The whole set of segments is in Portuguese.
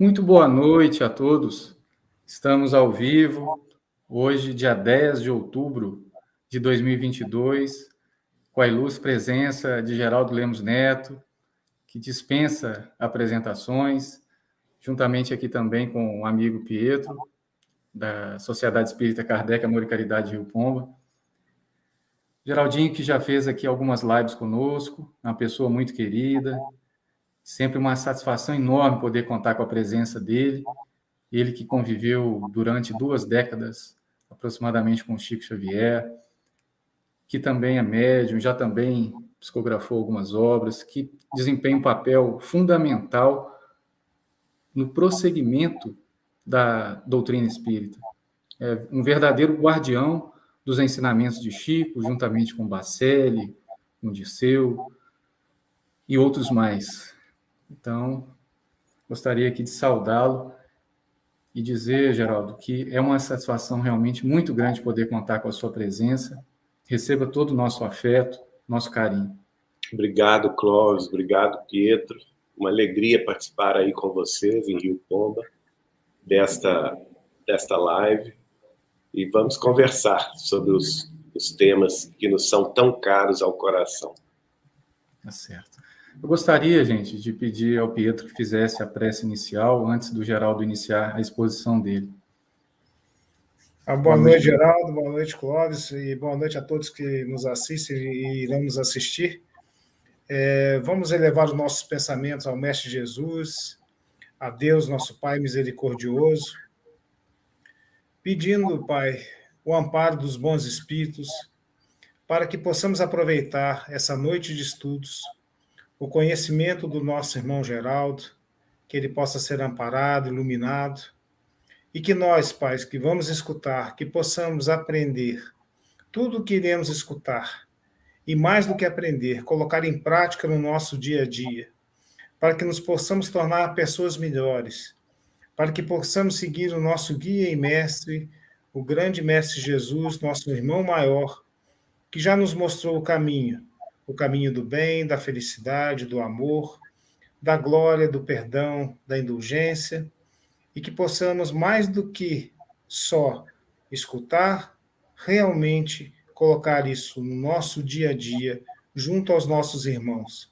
Muito boa noite a todos. Estamos ao vivo, hoje, dia 10 de outubro de 2022, com a ilustre presença de Geraldo Lemos Neto, que dispensa apresentações, juntamente aqui também com o amigo Pietro, da Sociedade Espírita Kardec, Amor e Caridade Rio Pomba. Geraldinho, que já fez aqui algumas lives conosco, uma pessoa muito querida, sempre uma satisfação enorme poder contar com a presença dele. Ele que conviveu durante 2 décadas, aproximadamente, com Chico Xavier, que também é médium, já também psicografou algumas obras, que desempenha um papel fundamental no prosseguimento da doutrina espírita. É um verdadeiro guardião dos ensinamentos de Chico, juntamente com Bacelli, com Dirceu e outros mais. Então, gostaria aqui de saudá-lo e dizer, Geraldo, que é uma satisfação realmente muito grande poder contar com a sua presença. Receba todo o nosso afeto, nosso carinho. Obrigado, Clóvis. Obrigado, Pietro. Uma alegria participar aí com vocês em Rio Pomba desta live. E vamos conversar sobre os temas que nos são tão caros ao coração. Tá certo. Eu gostaria, gente, de pedir ao Pietro que fizesse a prece inicial antes do Geraldo iniciar a exposição dele. Boa noite, Geraldo. Boa noite, Clóvis. E boa noite a todos que nos assistem e irão nos assistir. Vamos elevar os nossos pensamentos ao Mestre Jesus, a Deus, nosso Pai misericordioso, pedindo, Pai, o amparo dos bons espíritos, para que possamos aproveitar essa noite de estudos, o conhecimento do nosso irmão Geraldo, que ele possa ser amparado, iluminado, e que nós, pais, que vamos escutar, que possamos aprender tudo o que iremos escutar, e mais do que aprender, colocar em prática no nosso dia a dia, para que nos possamos tornar pessoas melhores, para que possamos seguir o nosso guia e mestre, o grande Mestre Jesus, nosso irmão maior, que já nos mostrou o caminho do bem, da felicidade, do amor, da glória, do perdão, da indulgência, e que possamos, mais do que só escutar, realmente colocar isso no nosso dia a dia, junto aos nossos irmãos.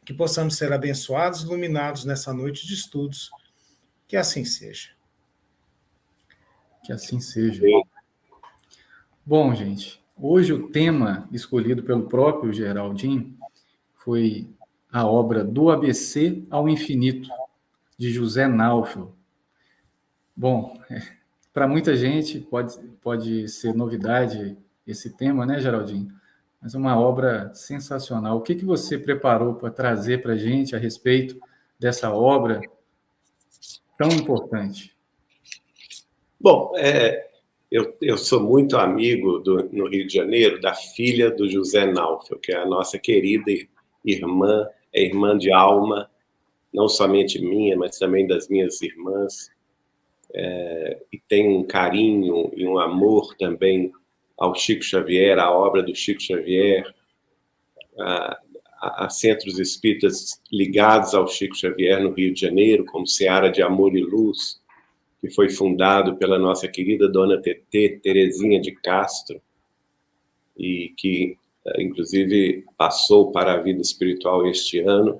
Que possamos ser abençoados, iluminados nessa noite de estudos. Que assim seja. Que assim seja. Bom, gente, hoje o tema escolhido pelo próprio Geraldinho foi a obra Do ABC ao Infinito, de José Naufel. Bom, para muita gente pode ser novidade esse tema, né, Geraldinho? Mas é uma obra sensacional. O que você preparou para trazer para a gente a respeito dessa obra tão importante? Bom, eu sou muito amigo no Rio de Janeiro da filha do José Naufel, que é a nossa querida irmã, é irmã de alma, não somente minha, mas também das minhas irmãs, e tem um carinho e um amor também ao Chico Xavier, à obra do Chico Xavier, a centros espíritas ligados ao Chico Xavier no Rio de Janeiro, como Seara de Amor e Luz, que foi fundado pela nossa querida Dona Tetê, Terezinha de Castro, e que, inclusive, passou para a vida espiritual este ano,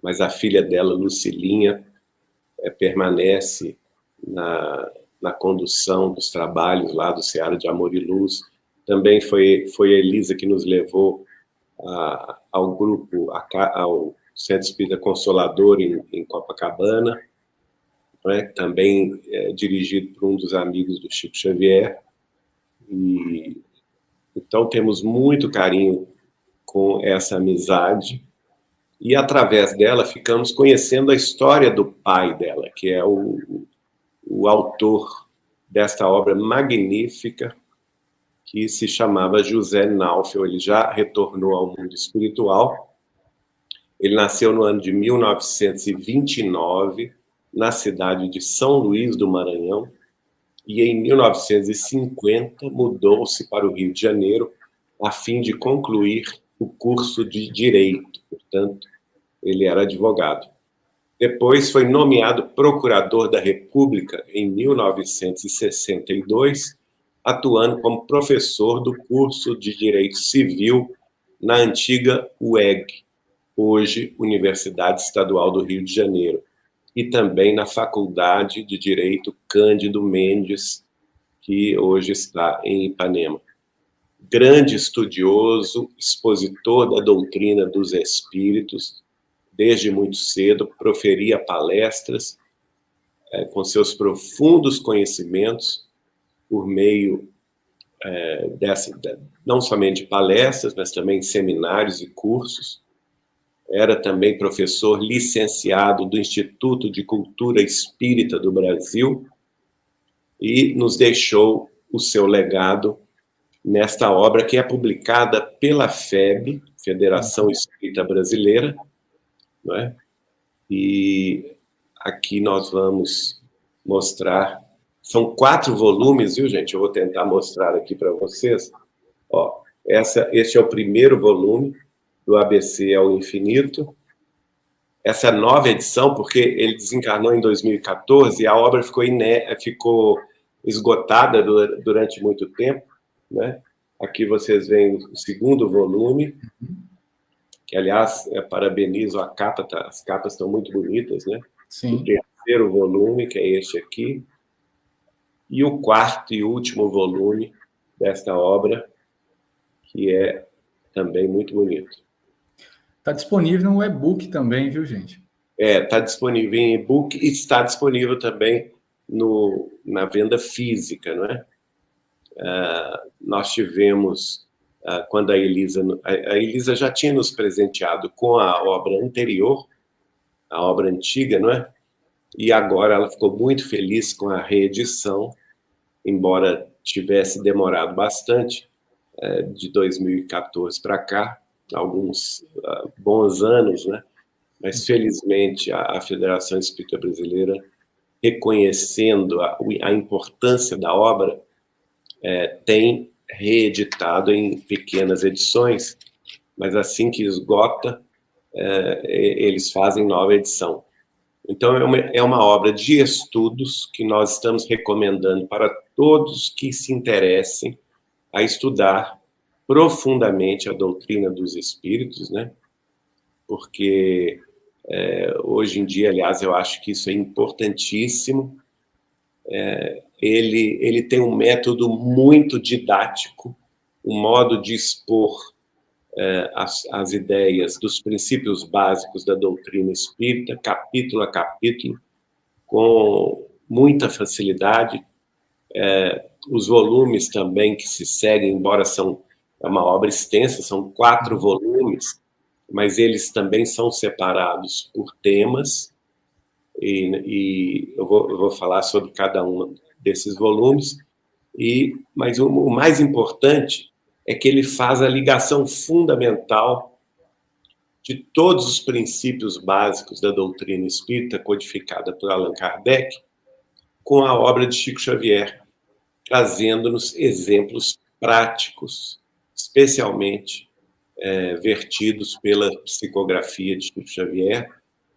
mas a filha dela, Lucilinha, permanece na condução dos trabalhos lá do Seara de Amor e Luz. Também foi a Elisa que nos levou ao grupo, ao Centro Espírita Consolador em Copacabana, né? Também dirigido por um dos amigos do Chico Xavier. E então temos muito carinho com essa amizade, e através dela ficamos conhecendo a história do pai dela, que é o autor desta obra magnífica, que se chamava José Naufel. Ele já retornou ao mundo espiritual. Ele nasceu no ano de 1929, na cidade de São Luís do Maranhão, e em 1950 mudou-se para o Rio de Janeiro a fim de concluir o curso de Direito. Portanto, ele era advogado. Depois foi nomeado procurador da República em 1962, atuando como professor do curso de Direito Civil na antiga UEG, hoje Universidade Estadual do Rio de Janeiro, e também na Faculdade de Direito Cândido Mendes, que hoje está em Ipanema. Grande estudioso, expositor da doutrina dos espíritos, desde muito cedo, proferia palestras com seus profundos conhecimentos por meio não somente de palestras, mas também seminários e cursos. Era também professor licenciado do Instituto de Cultura Espírita do Brasil e nos deixou o seu legado nesta obra que é publicada pela FEB, Federação Espírita Brasileira, não é? E aqui nós vamos mostrar, são 4 volumes, viu, gente? Eu vou tentar mostrar aqui para vocês. Ó, este é o primeiro volume, do ABC ao Infinito. Essa nova edição, porque ele desencarnou em 2014 e a obra ficou esgotada durante muito tempo, né? Aqui vocês veem o segundo volume, que, aliás, parabenizo a capa, as capas estão muito bonitas, né? Sim. O terceiro volume, que é este aqui, e o 4º e último volume desta obra, que é também muito bonito. Está disponível no e-book também, viu, gente? Está disponível em e-book e está disponível também na venda física, não é? Nós tivemos, quando a Elisa já tinha nos presenteado com a obra anterior, a obra antiga, não é? E agora ela ficou muito feliz com a reedição, embora tivesse demorado bastante, de 2014 para cá, alguns bons anos, né? Mas, felizmente, a Federação Espírita Brasileira, reconhecendo a importância da obra, tem reeditado em pequenas edições, mas assim que esgota, eles fazem nova edição. Então, é uma obra de estudos que nós estamos recomendando para todos que se interessem a estudar profundamente a doutrina dos espíritos, né? Porque hoje em dia, aliás, eu acho que isso é importantíssimo. Ele tem um método muito didático, um modo de expor as ideias dos princípios básicos da doutrina espírita, capítulo a capítulo, com muita facilidade. Os volumes também que se seguem, embora é uma obra extensa, são 4 volumes, mas eles também são separados por temas, e eu vou falar sobre cada um desses volumes, mas o mais importante é que ele faz a ligação fundamental de todos os princípios básicos da doutrina espírita, codificada por Allan Kardec, com a obra de Chico Xavier, trazendo-nos exemplos práticos, especialmente vertidos pela psicografia de Chico Xavier,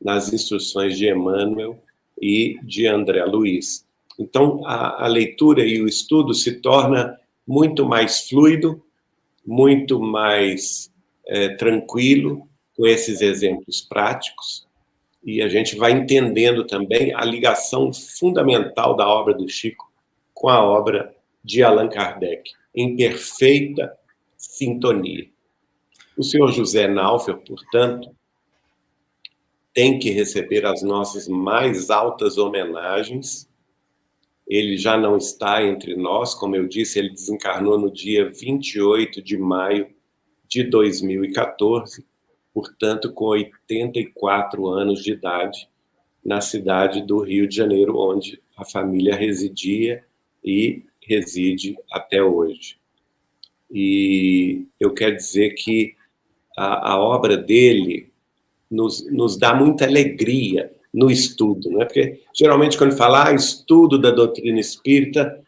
nas instruções de Emmanuel e de André Luiz. Então, a leitura e o estudo se torna muito mais fluido, muito mais tranquilo, com esses exemplos práticos, e a gente vai entendendo também a ligação fundamental da obra do Chico com a obra de Allan Kardec, em perfeita sintonia. O senhor José Naufel, portanto, tem que receber as nossas mais altas homenagens. Ele já não está entre nós, como eu disse, ele desencarnou no dia 28 de maio de 2014, portanto, com 84 anos de idade, na cidade do Rio de Janeiro, onde a família residia e reside até hoje. E eu quero dizer que a obra dele nos dá muita alegria no estudo, não é? Porque, geralmente, quando fala estudo da doutrina espírita,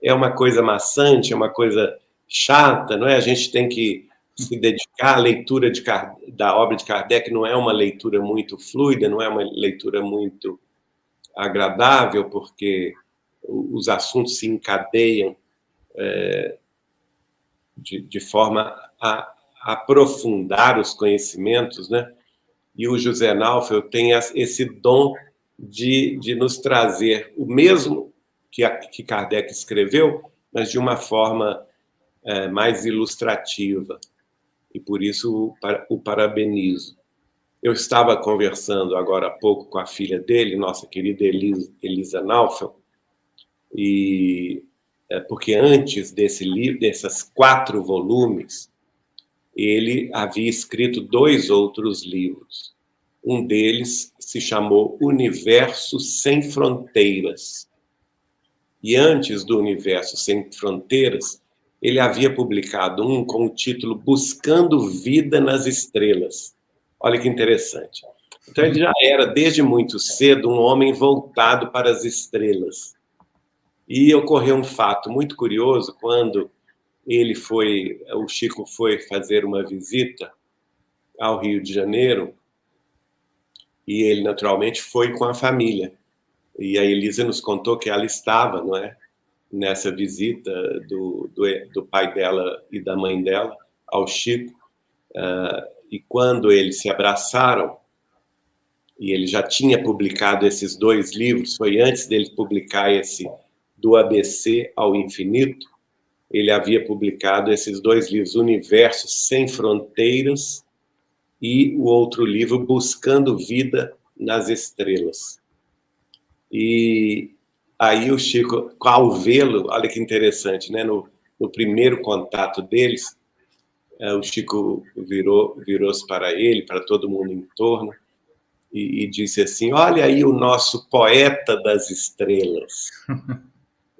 é uma coisa maçante, é uma coisa chata, não é? A gente tem que se dedicar à leitura da obra de Kardec não é uma leitura muito fluida, não é uma leitura muito agradável, porque os assuntos se encadeiam de forma a aprofundar os conhecimentos, né? E o José Naufel tem esse dom de nos trazer o mesmo que Kardec escreveu, mas de uma forma mais ilustrativa. E por isso o parabenizo. Eu estava conversando agora há pouco com a filha dele, nossa querida Elisa Naufel, e porque antes desse livro, desses 4 volumes, ele havia escrito 2 outros livros. Um deles se chamou Universo Sem Fronteiras. E antes do Universo Sem Fronteiras, ele havia publicado um com o título Buscando Vida nas Estrelas. Olha que interessante. Então, ele já era, desde muito cedo, um homem voltado para as estrelas. E ocorreu um fato muito curioso quando o Chico foi fazer uma visita ao Rio de Janeiro, e ele, naturalmente, foi com a família. E a Elisa nos contou que ela estava, não é, nessa visita do pai dela e da mãe dela ao Chico, e quando eles se abraçaram, e ele já tinha publicado esses 2 livros, foi antes dele publicar esse Do ABC ao Infinito, ele havia publicado esses 2 livros, Universo Sem Fronteiras e o outro livro, Buscando Vida nas Estrelas. E aí o Chico, ao vê-lo, olha que interessante, né? No primeiro contato deles, o Chico virou-se para ele, para todo mundo em torno, e disse assim: olha aí o nosso poeta das estrelas.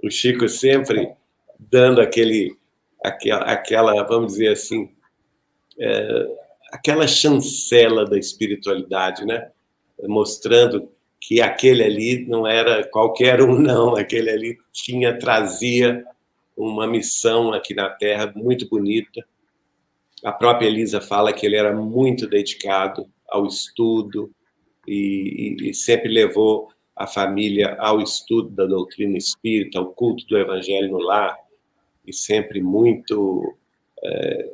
O Chico sempre dando aquela, vamos dizer assim, aquela chancela da espiritualidade, né? Mostrando que aquele ali não era qualquer um, não. Aquele ali trazia uma missão aqui na Terra muito bonita. A própria Elisa fala que ele era muito dedicado ao estudo e sempre levou a família ao estudo da doutrina espírita, ao culto do Evangelho no lar, e sempre muito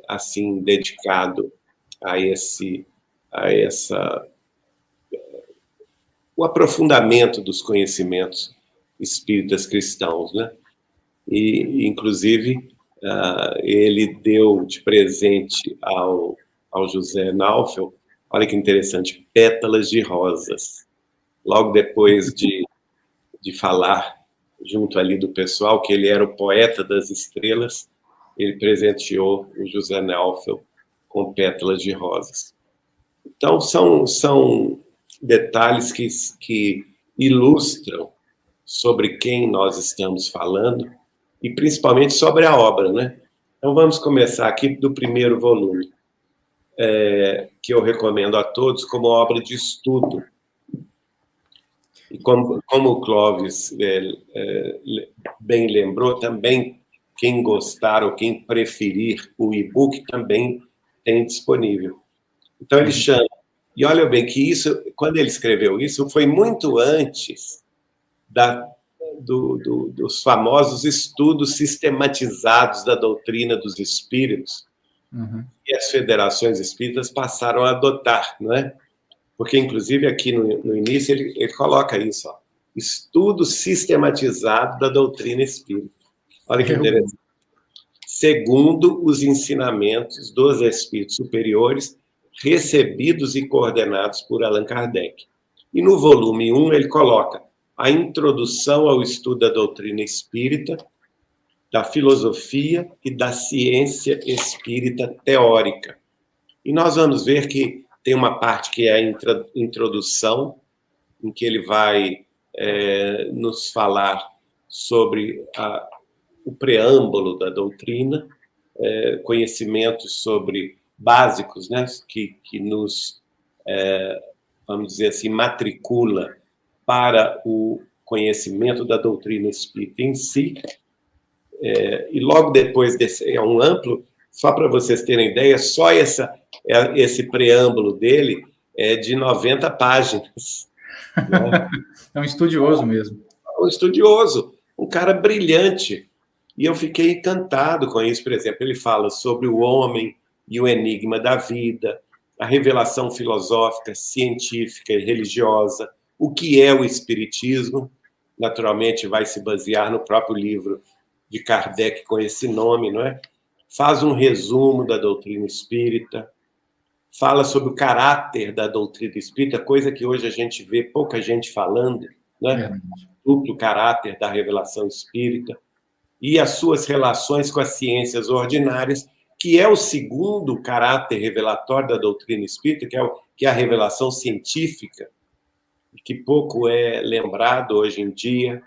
assim dedicado a o aprofundamento dos conhecimentos espíritas cristãos, né? E inclusive ele deu de presente ao José Naufel, olha que interessante, pétalas de rosas. Logo depois de falar junto ali do pessoal que ele era o poeta das estrelas, ele presenteou o José Naufel com pétalas de rosas. Então, são detalhes que ilustram sobre quem nós estamos falando e principalmente sobre a obra, né? Então, vamos começar aqui do primeiro volume, que eu recomendo a todos como obra de estudo. E como o Clóvis bem lembrou, também quem gostar ou quem preferir o e-book também tem disponível. Então, ele chama. E olha bem que isso, quando ele escreveu isso, foi muito antes dos famosos estudos sistematizados da doutrina dos espíritos, que as federações espíritas passaram a adotar, não é? Porque, inclusive, aqui no início, ele coloca isso, ó, estudo sistematizado da doutrina espírita. Olha que interessante. Segundo os ensinamentos dos espíritos superiores, recebidos e coordenados por Allan Kardec. E no volume 1 ele coloca a introdução ao estudo da doutrina espírita, da filosofia e da ciência espírita teórica. E nós vamos ver que tem uma parte que é a introdução, em que ele vai nos falar sobre o preâmbulo da doutrina, conhecimentos sobre básicos, né, que nos, vamos dizer assim, matricula para o conhecimento da doutrina espírita em si. E logo depois desse, é um amplo Só para vocês terem ideia, só esse preâmbulo dele é de 90 páginas. Né? É um estudioso mesmo. Um estudioso, um cara brilhante. E eu fiquei encantado com isso. Por exemplo, ele fala sobre o homem e o enigma da vida, a revelação filosófica, científica e religiosa, o que é o espiritismo. Naturalmente, vai se basear no próprio livro de Kardec com esse nome, não é? Faz um resumo da doutrina espírita, fala sobre o caráter da doutrina espírita, coisa que hoje a gente vê pouca gente falando, né? Duplo caráter da revelação espírita, e as suas relações com as ciências ordinárias, que é o segundo caráter revelatório da doutrina espírita, que é a revelação científica, que pouco é lembrado hoje em dia.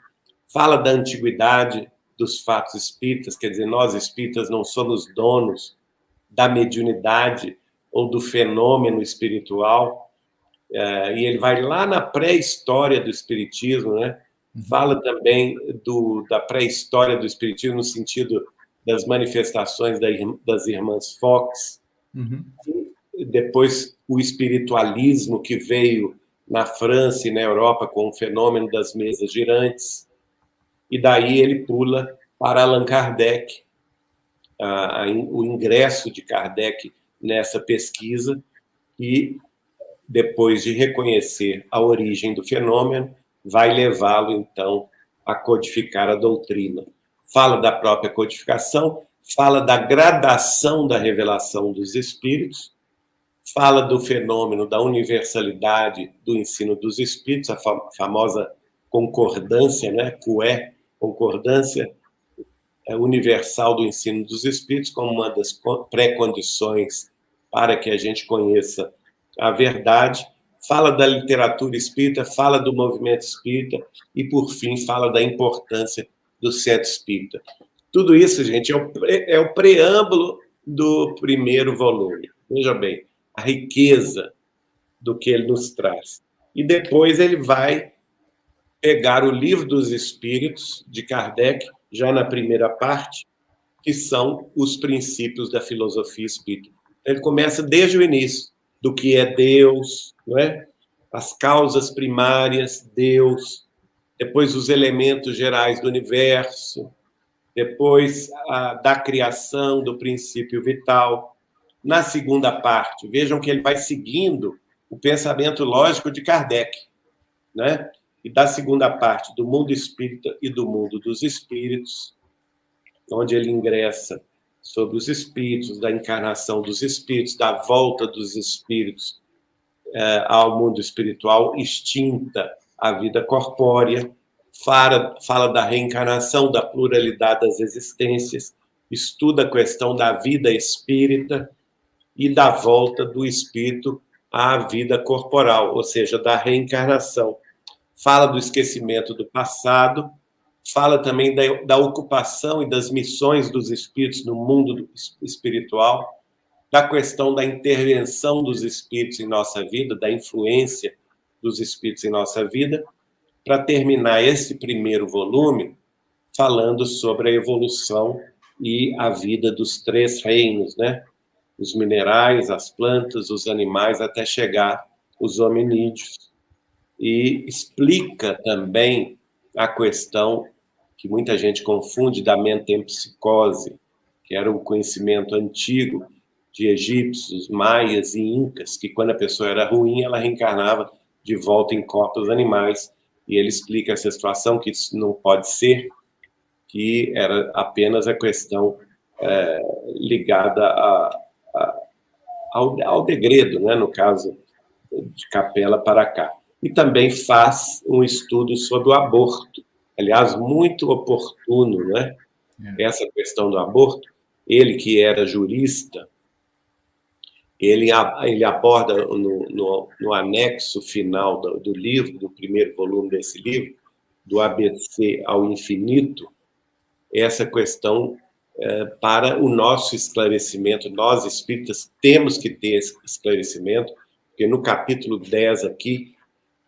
Fala da antiguidade dos fatos espíritas, quer dizer, nós espíritas não somos donos da mediunidade ou do fenômeno espiritual, e ele vai lá na pré-história do espiritismo, né? Fala também da pré-história do espiritismo no sentido das manifestações das irmãs Fox, depois o espiritualismo que veio na França e na Europa com o fenômeno das mesas girantes, e daí ele pula para Allan Kardec, o ingresso de Kardec nessa pesquisa, e depois de reconhecer a origem do fenômeno, vai levá-lo, então, a codificar a doutrina. Fala da própria codificação, fala da gradação da revelação dos espíritos, fala do fenômeno da universalidade do ensino dos espíritos, a famosa concordância, né? CUE, concordância universal do ensino dos espíritos, como uma das pré-condições para que a gente conheça a verdade. Fala da literatura espírita, fala do movimento espírita e, por fim, fala da importância do centro espírita. Tudo isso, gente, é o preâmbulo do primeiro volume. Veja bem, a riqueza do que ele nos traz. E depois ele vai pegar o Livro dos Espíritos, de Kardec, já na primeira parte, que são os princípios da filosofia espírita. Ele começa desde o início, do que é Deus, não é? As causas primárias, Deus, depois os elementos gerais do universo, depois da criação, do princípio vital. Na segunda parte, vejam que ele vai seguindo o pensamento lógico de Kardec, né? E da segunda parte, do mundo espírita e do mundo dos espíritos, onde ele ingressa sobre os espíritos, da encarnação dos espíritos, da volta dos espíritos ao mundo espiritual, extinta a vida corpórea, fala da reencarnação, da pluralidade das existências, estuda a questão da vida espírita e da volta do espírito à vida corporal, ou seja, da reencarnação. Fala do esquecimento do passado, fala também da ocupação e das missões dos espíritos no mundo espiritual, da questão da intervenção dos espíritos em nossa vida, da influência dos espíritos em nossa vida, para terminar esse primeiro volume falando sobre a evolução e a vida dos três reinos, né? Os minerais, as plantas, os animais, até chegar os hominídeos. E explica também a questão que muita gente confunde da metempsicose, que era um conhecimento antigo de egípcios, maias e incas, que quando a pessoa era ruim, ela reencarnava de volta em corpos animais, e ele explica essa situação, que isso não pode ser, que era apenas a questão ligada ao degredo, né, no caso de Capela para cá. E também faz um estudo sobre o aborto, aliás, muito oportuno, né? Essa questão do aborto. Ele, que era jurista, ele aborda no anexo final do livro, do primeiro volume desse livro, do ABC ao infinito, essa questão para o nosso esclarecimento. Nós, espíritas, temos que ter esse esclarecimento, porque no capítulo 10 aqui,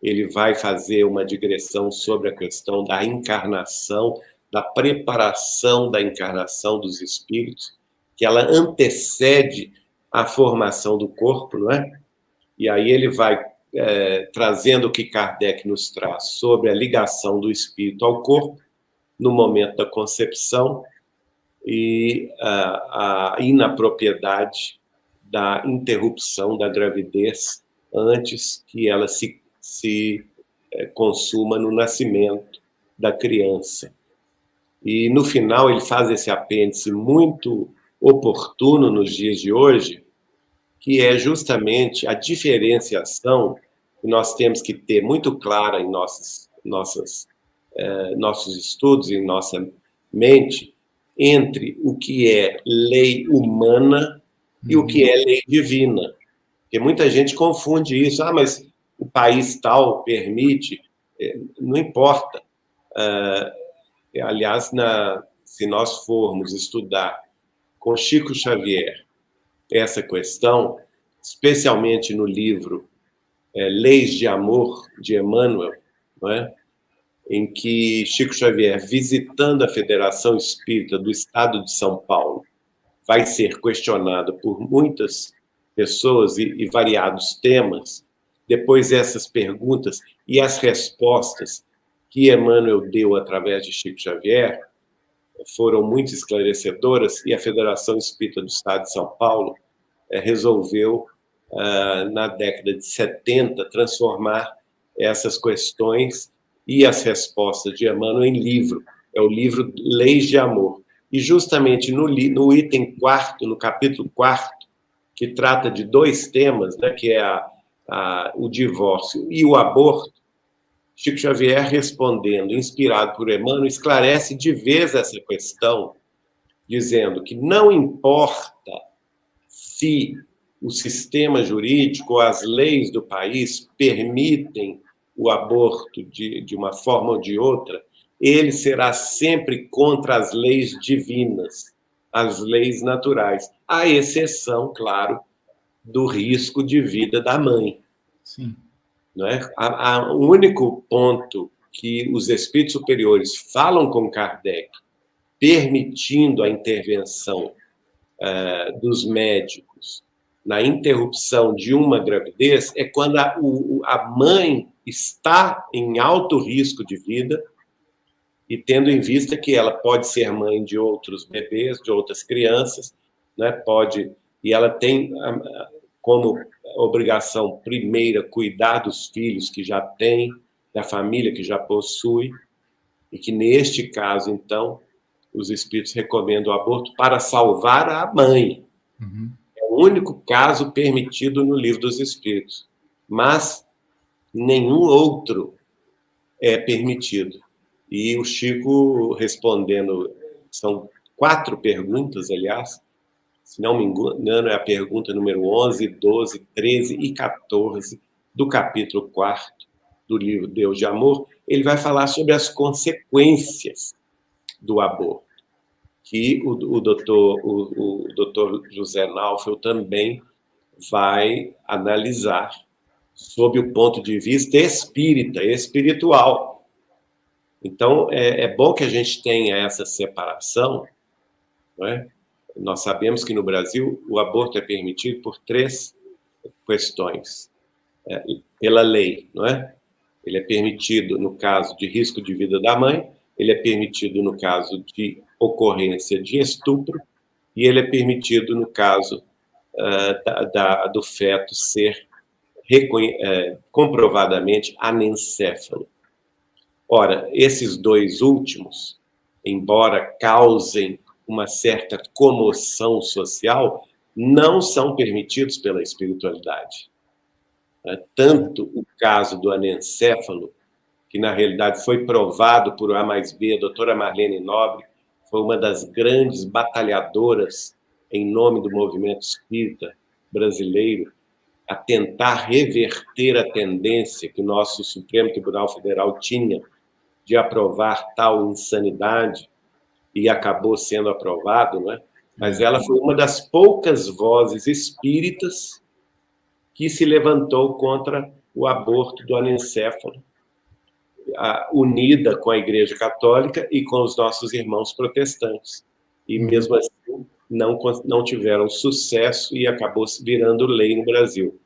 ele vai fazer uma digressão sobre a questão da encarnação, da preparação da encarnação dos espíritos, que ela antecede a formação do corpo, não é? E aí ele vai trazendo o que Kardec nos traz sobre a ligação do espírito ao corpo no momento da concepção e a inapropriedade da interrupção da gravidez antes que ela se consuma no nascimento da criança. E, no final, ele faz esse apêndice muito oportuno nos dias de hoje, que é justamente a diferenciação que nós temos que ter muito clara em nossos estudos, em nossa mente, entre o que é lei humana e o que é lei divina. Porque muita gente confunde isso. Ah, mas o país tal permite. Não importa. Aliás, se nós formos estudar com Chico Xavier essa questão, especialmente no livro Leis de Amor, de Emmanuel, não é? Em que Chico Xavier, visitando a Federação Espírita do Estado de São Paulo, vai ser questionado por muitas pessoas e variados temas. Depois essas perguntas e as respostas que Emmanuel deu através de Chico Xavier foram muito esclarecedoras, e a Federação Espírita do Estado de São Paulo resolveu, na década de 70, transformar essas questões e as respostas de Emmanuel em livro. É o livro Leis de Amor. E justamente no item 4º, no capítulo 4º, que trata de dois temas, né, que é o divórcio e o aborto, Chico Xavier, respondendo, inspirado por Emmanuel, esclarece de vez essa questão, dizendo que não importa se o sistema jurídico ou as leis do país permitem o aborto de uma forma ou de outra, ele será sempre contra as leis divinas, as leis naturais, à exceção, claro, do risco de vida da mãe. Sim. Não é? O único ponto que os espíritos superiores falam com Kardec, permitindo a intervenção dos médicos na interrupção de uma gravidez, é quando a mãe está em alto risco de vida e tendo em vista que ela pode ser mãe de outros bebês, de outras crianças, né? E ela tem como obrigação primeira cuidar dos filhos que já tem, da família que já possui, e que neste caso, então, os espíritos recomendam o aborto para salvar a mãe. Uhum. É o único caso permitido no Livro dos Espíritos, mas nenhum outro é permitido. E o Chico respondendo, são 4 perguntas, aliás, se não me engano, é a pergunta número 11, 12, 13 e 14 do capítulo 4º do livro Deus de Amor. Ele vai falar sobre as consequências do aborto, que o doutor José Naufel também vai analisar sob o ponto de vista espírita, espiritual. Então, é bom que a gente tenha essa separação, não é? Nós sabemos que no Brasil o aborto é permitido por 3 questões. Pela lei, não é? Ele é permitido no caso de risco de vida da mãe, ele é permitido no caso de ocorrência de estupro e ele é permitido no caso do feto ser comprovadamente anencéfalo. Ora, esses 2 últimos, embora causem uma certa comoção social, não são permitidos pela espiritualidade. Tanto o caso do anencéfalo, que na realidade foi provado por A mais B, a doutora Marlene Nobre, foi uma das grandes batalhadoras em nome do movimento espírita brasileiro, a tentar reverter a tendência que o nosso Supremo Tribunal Federal tinha de aprovar tal insanidade, e acabou sendo aprovado, não é? Mas ela foi uma das poucas vozes espíritas que se levantou contra o aborto do anencéfalo, unida com a Igreja Católica e com os nossos irmãos protestantes. E mesmo assim não tiveram sucesso e acabou virando lei no Brasil.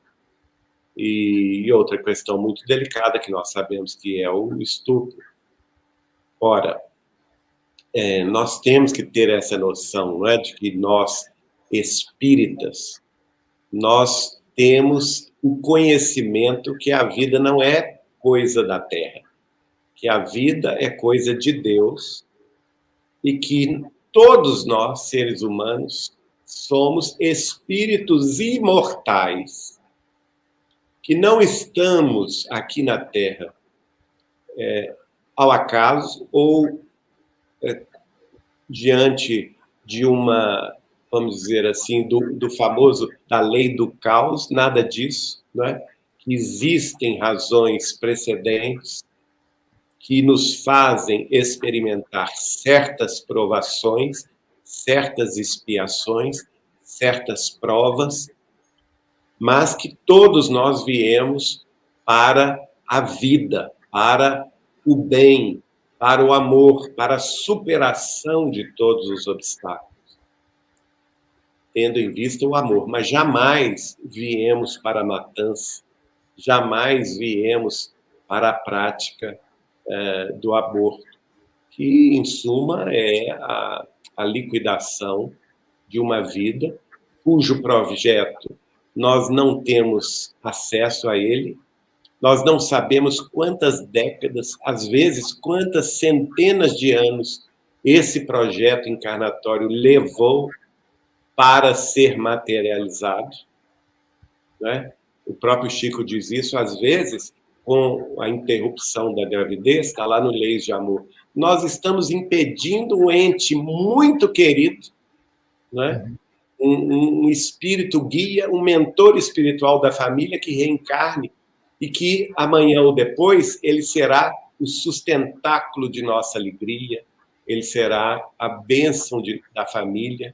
E outra questão muito delicada que nós sabemos que é o estupro. Ora, nós temos que ter essa noção, não é, de que nós, espíritas, nós temos o conhecimento que a vida não é coisa da Terra, que a vida é coisa de Deus e que todos nós, seres humanos, somos espíritos imortais, que não estamos aqui na Terra ao acaso ou diante de uma, vamos dizer assim, do famoso, da lei do caos, nada disso, não é? Que existem razões precedentes que nos fazem experimentar certas provações, certas expiações, certas provas, mas que todos nós viemos para a vida, para o bem, para o amor, para a superação de todos os obstáculos, tendo em vista o amor. Mas jamais viemos para a matança, jamais viemos para a prática do aborto, que, em suma, é a liquidação de uma vida cujo projeto nós não temos acesso a ele, nós não sabemos quantas décadas, às vezes quantas centenas de anos esse projeto encarnatório levou para ser materializado, né? O próprio Chico diz isso, às vezes, com a interrupção da gravidez, está lá no Leis de Amor, nós estamos impedindo um ente muito querido, né? Um espírito guia, um mentor espiritual da família que reencarne e que amanhã ou depois ele será o sustentáculo de nossa alegria, ele será a bênção da família,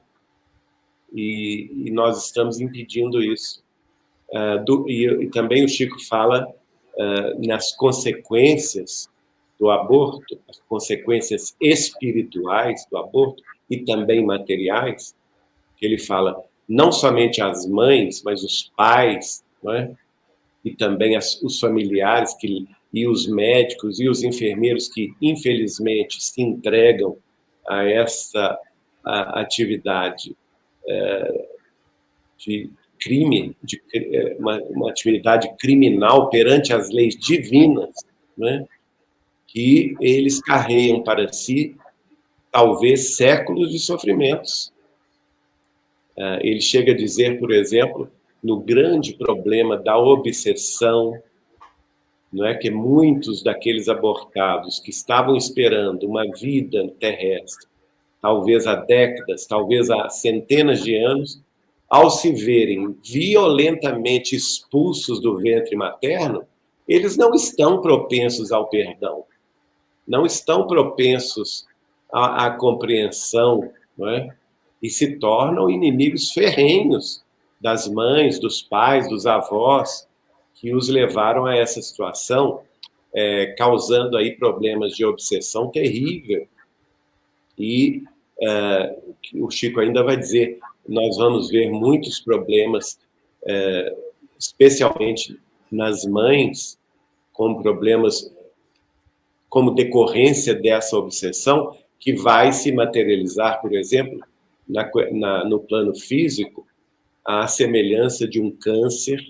e nós estamos impedindo isso. E também o Chico fala nas consequências do aborto, as consequências espirituais do aborto e também materiais, que ele fala não somente as mães, mas os pais, não é? E também os familiares e os médicos e os enfermeiros que, infelizmente, se entregam a essa atividade de crime, uma atividade criminal perante as leis divinas, né? Que eles carregam para si, talvez, séculos de sofrimentos. Ele chega a dizer, por exemplo, no grande problema da obsessão, não é, que muitos daqueles abortados que estavam esperando uma vida terrestre, talvez há décadas, talvez há centenas de anos, ao se verem violentamente expulsos do ventre materno, eles não estão propensos ao perdão, não estão propensos à compreensão, não é? E se tornam inimigos ferrenhos das mães, dos pais, dos avós, que os levaram a essa situação, causando aí problemas de obsessão terrível. E o Chico ainda vai dizer, nós vamos ver muitos problemas, especialmente nas mães, com problemas como decorrência dessa obsessão, que vai se materializar, por exemplo, no plano físico, à semelhança de um câncer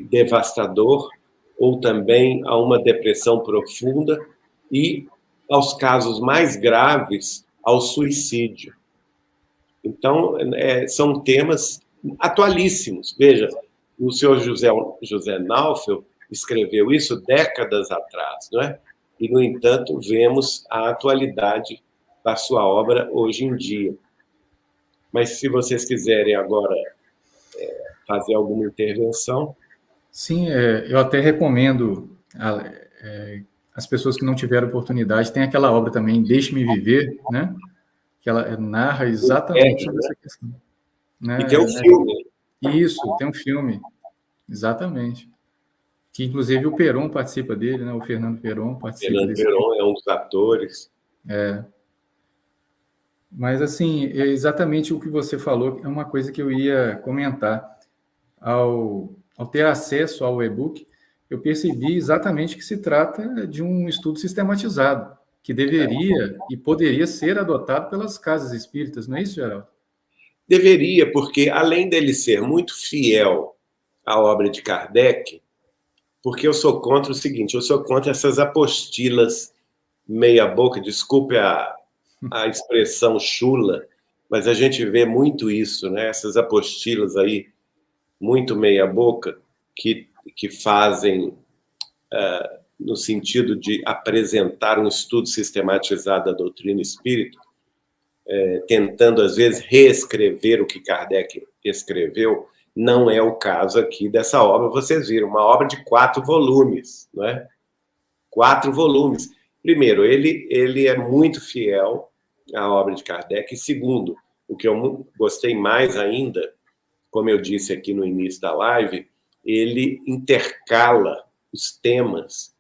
devastador, ou também a uma depressão profunda, e, aos casos mais graves, ao suicídio. Então, são temas atualíssimos. Veja, o senhor José Naufel escreveu isso décadas atrás, não é? E, no entanto, vemos a atualidade da sua obra hoje em dia. Mas, se vocês quiserem agora fazer alguma intervenção... Sim, eu até recomendo as pessoas que não tiveram oportunidade, tem aquela obra também, Deixe-me Viver, né? Que ela narra exatamente sobre essa questão. Né? E tem um filme. Isso, tem um filme, exatamente. Que, inclusive, o Peron participa dele, né? O Fernando Peron participa desse filme. Peron é um dos atores. Mas, assim, é exatamente o que você falou é uma coisa que eu ia comentar. Ao ter acesso ao e-book, eu percebi exatamente que se trata de um estudo sistematizado, que deveria e poderia ser adotado pelas casas espíritas, não é isso, Geraldo? Deveria, porque além dele ser muito fiel à obra de Kardec, porque eu sou contra o seguinte, eu sou contra essas apostilas meia boca, desculpe a expressão chula, mas a gente vê muito isso, né? Essas apostilas aí, muito meia boca, que fazem no sentido de apresentar um estudo sistematizado da doutrina espírita, tentando, às vezes, reescrever o que Kardec escreveu. Não é o caso aqui dessa obra. Vocês viram, uma obra de 4 volumes, não é? 4 volumes. Primeiro, ele é muito fiel à obra de Kardec. E segundo, o que eu gostei mais ainda, como eu disse aqui no início da live, ele intercala os temas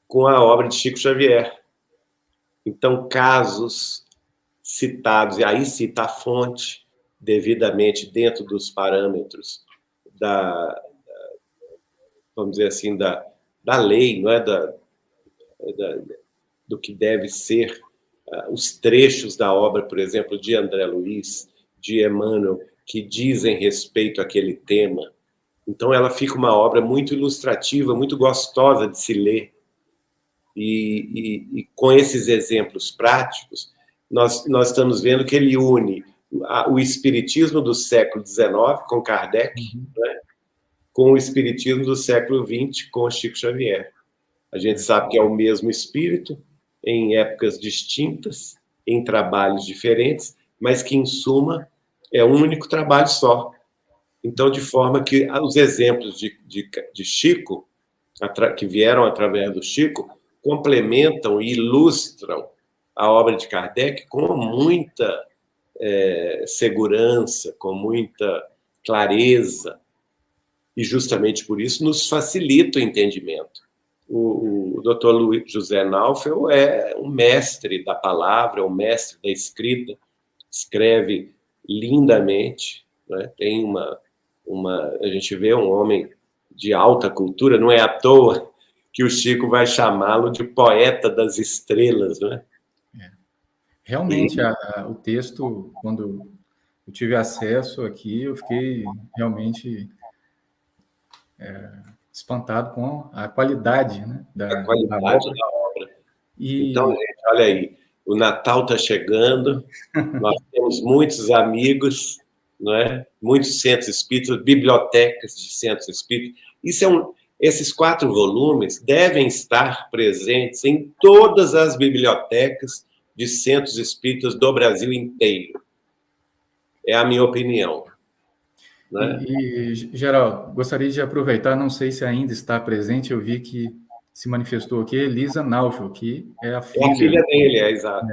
com a obra de Chico Xavier. Então, casos citados, e aí cita a fonte devidamente dentro dos parâmetros vamos dizer assim, da lei, não é? Do que deve ser os trechos da obra, por exemplo, de André Luiz, de Emmanuel, que dizem respeito àquele tema. Então, ela fica uma obra muito ilustrativa, muito gostosa de se ler. E com esses exemplos práticos, nós estamos vendo que ele une o espiritismo do século XIX, com Kardec, né, com o espiritismo do século XX, com Chico Xavier. A gente sabe que é o mesmo espírito, em épocas distintas, em trabalhos diferentes, mas que, em suma, é um único trabalho só. Então, de forma que os exemplos de Chico, que vieram através do Chico, complementam e ilustram a obra de Kardec com muita segurança, com muita clareza, e justamente por isso nos facilita o entendimento. O Dr. Luiz José Naufel é um mestre da palavra, é um mestre da escrita, escreve lindamente, né? Tem a gente vê um homem de alta cultura, não é à toa que o Chico vai chamá-lo de poeta das estrelas, né? Realmente, o texto, quando eu tive acesso aqui, eu fiquei realmente espantado com a qualidade, né, A da qualidade obra. da obra. Então, E gente, olha aí, o Natal está chegando, nós temos muitos amigos, não é? Muitos centros espíritas, bibliotecas de centros espíritas. Esses 4 volumes devem estar presentes em todas as bibliotecas de centros espíritas do Brasil inteiro. É a minha opinião. Né? Geraldo, gostaria de aproveitar, não sei se ainda está presente, eu vi que se manifestou aqui Elisa Naufel, que é a É a filha. filha dele, exato.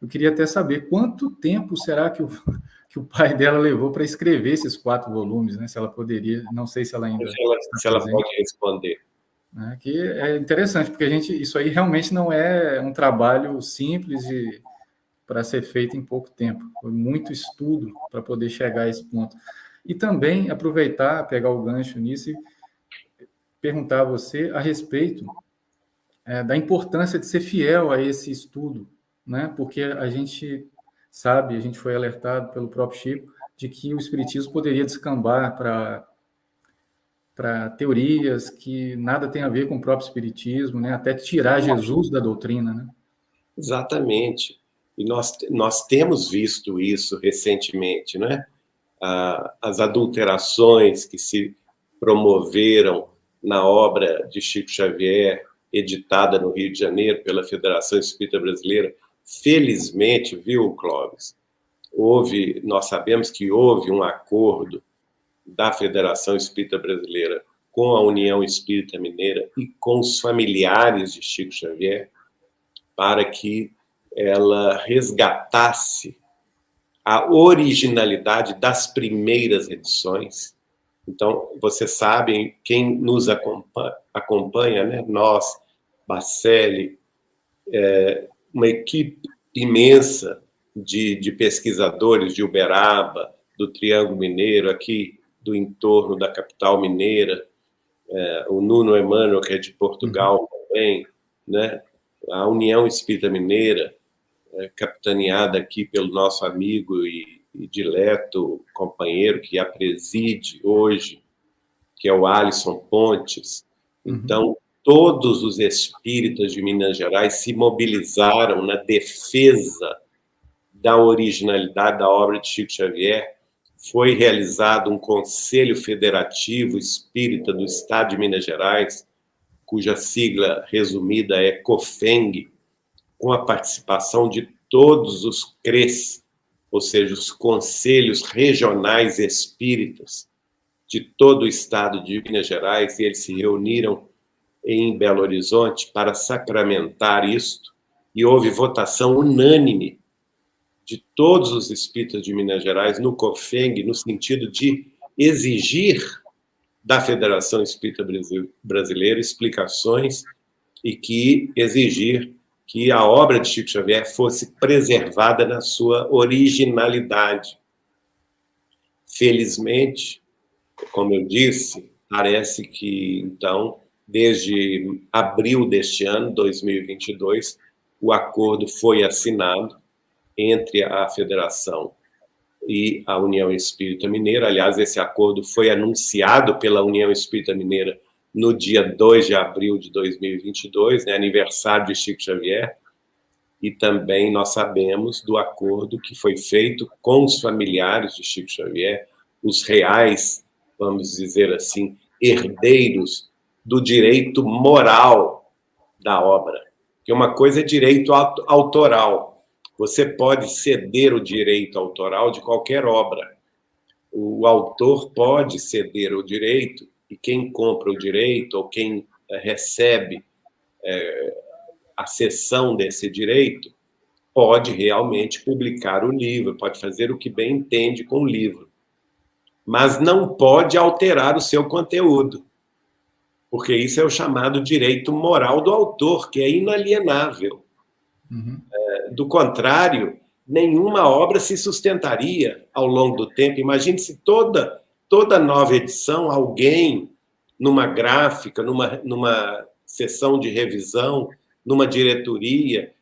Eu queria até saber quanto tempo será que o pai dela levou para escrever esses 4 volumes, né? Se ela poderia, não sei se ela ainda está Se ela presente. pode responder. Né? Que é interessante, porque isso aí realmente não é um trabalho simples para ser feito em pouco tempo. Foi muito estudo para poder chegar a esse ponto. E também aproveitar, pegar o gancho nisso e perguntar a você a respeito da importância de ser fiel a esse estudo, né? Porque a gente sabe, a gente foi alertado pelo próprio Chico, de que o Espiritismo poderia descambar para teorias que nada tem a ver com o próprio Espiritismo, né? Até tirar Jesus da doutrina, né? Exatamente. E nós temos visto isso recentemente, né? As adulterações que se promoveram na obra de Chico Xavier, editada no Rio de Janeiro pela Federação Espírita Brasileira. Felizmente, viu, Clóvis? Nós sabemos que houve um acordo da Federação Espírita Brasileira com a União Espírita Mineira e com os familiares de Chico Xavier para que ela resgatasse a originalidade das primeiras edições. Então, vocês sabem, quem nos acompanha, né? Nós, Bacelli, uma equipe imensa de pesquisadores de Uberaba, do Triângulo Mineiro, aqui do entorno da capital mineira, o Nuno Emmanuel, que é de Portugal também, né? A União Espírita Mineira, capitaneada aqui pelo nosso amigo e dileto companheiro que a preside hoje, que é o Alisson Pontes. Então, todos os espíritas de Minas Gerais se mobilizaram na defesa da originalidade da obra de Chico Xavier. Foi realizado um Conselho Federativo Espírita do Estado de Minas Gerais, cuja sigla resumida é COFENG, com a participação de todos os CREs, ou seja, os Conselhos Regionais Espíritas de todo o estado de Minas Gerais, e eles se reuniram em Belo Horizonte para sacramentar isto, e houve votação unânime de todos os espíritas de Minas Gerais no COFENG, no sentido de exigir da Federação Espírita Brasileira explicações e que exigir que a obra de Chico Xavier fosse preservada na sua originalidade. Felizmente, como eu disse, parece que, então, desde abril deste ano, 2022, o acordo foi assinado entre a Federação e a União Espírita Mineira. Aliás, esse acordo foi anunciado pela União Espírita Mineira no dia 2 de abril de 2022, né, aniversário de Chico Xavier, e também nós sabemos do acordo que foi feito com os familiares de Chico Xavier, os reais, vamos dizer assim, herdeiros do direito moral da obra. Porque uma coisa é direito autoral. Você pode ceder o direito autoral de qualquer obra. O autor pode ceder o direito, e quem compra o direito, ou quem recebe a cessão desse direito, pode realmente publicar o livro, pode fazer o que bem entende com o livro. Mas não pode alterar o seu conteúdo, porque isso é o chamado direito moral do autor, que é inalienável. Do contrário, nenhuma obra se sustentaria ao longo do tempo. Imagine se toda nova edição, alguém, numa gráfica, numa sessão de revisão, numa diretoria,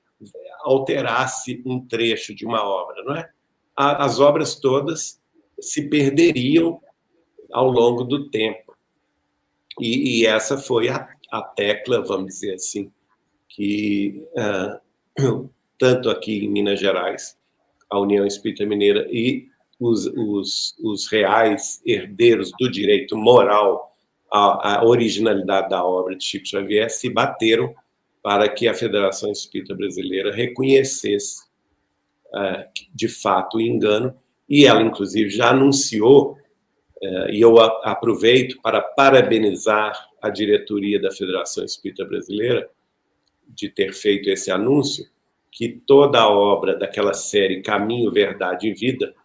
alterasse um trecho de uma obra, não é? As obras todas se perderiam ao longo do tempo. E essa foi a tecla, vamos dizer assim, que tanto aqui em Minas Gerais, a União Espírita Mineira e os reais herdeiros do direito moral à originalidade da obra de Chico Xavier se bateram para que a Federação Espírita Brasileira reconhecesse, de fato, o engano, e ela, inclusive, já anunciou, e eu aproveito para parabenizar a diretoria da Federação Espírita Brasileira de ter feito esse anúncio, que toda a obra daquela série Caminho, Verdade e Vida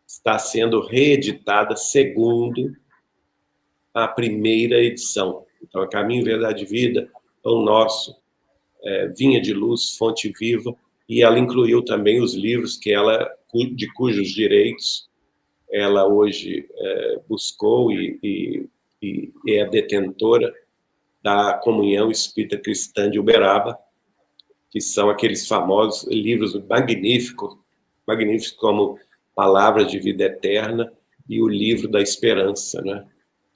está sendo reeditada segundo a primeira edição. Então, Caminho, Verdade e Vida, Pão Nosso, Vinha de Luz, Fonte Viva, e ela incluiu também os livros de cujos direitos ela hoje buscou e é a detentora da Comunhão Espírita Cristã de Uberaba, que são aqueles famosos livros magníficos como Palavras de Vida Eterna e o Livro da Esperança, né?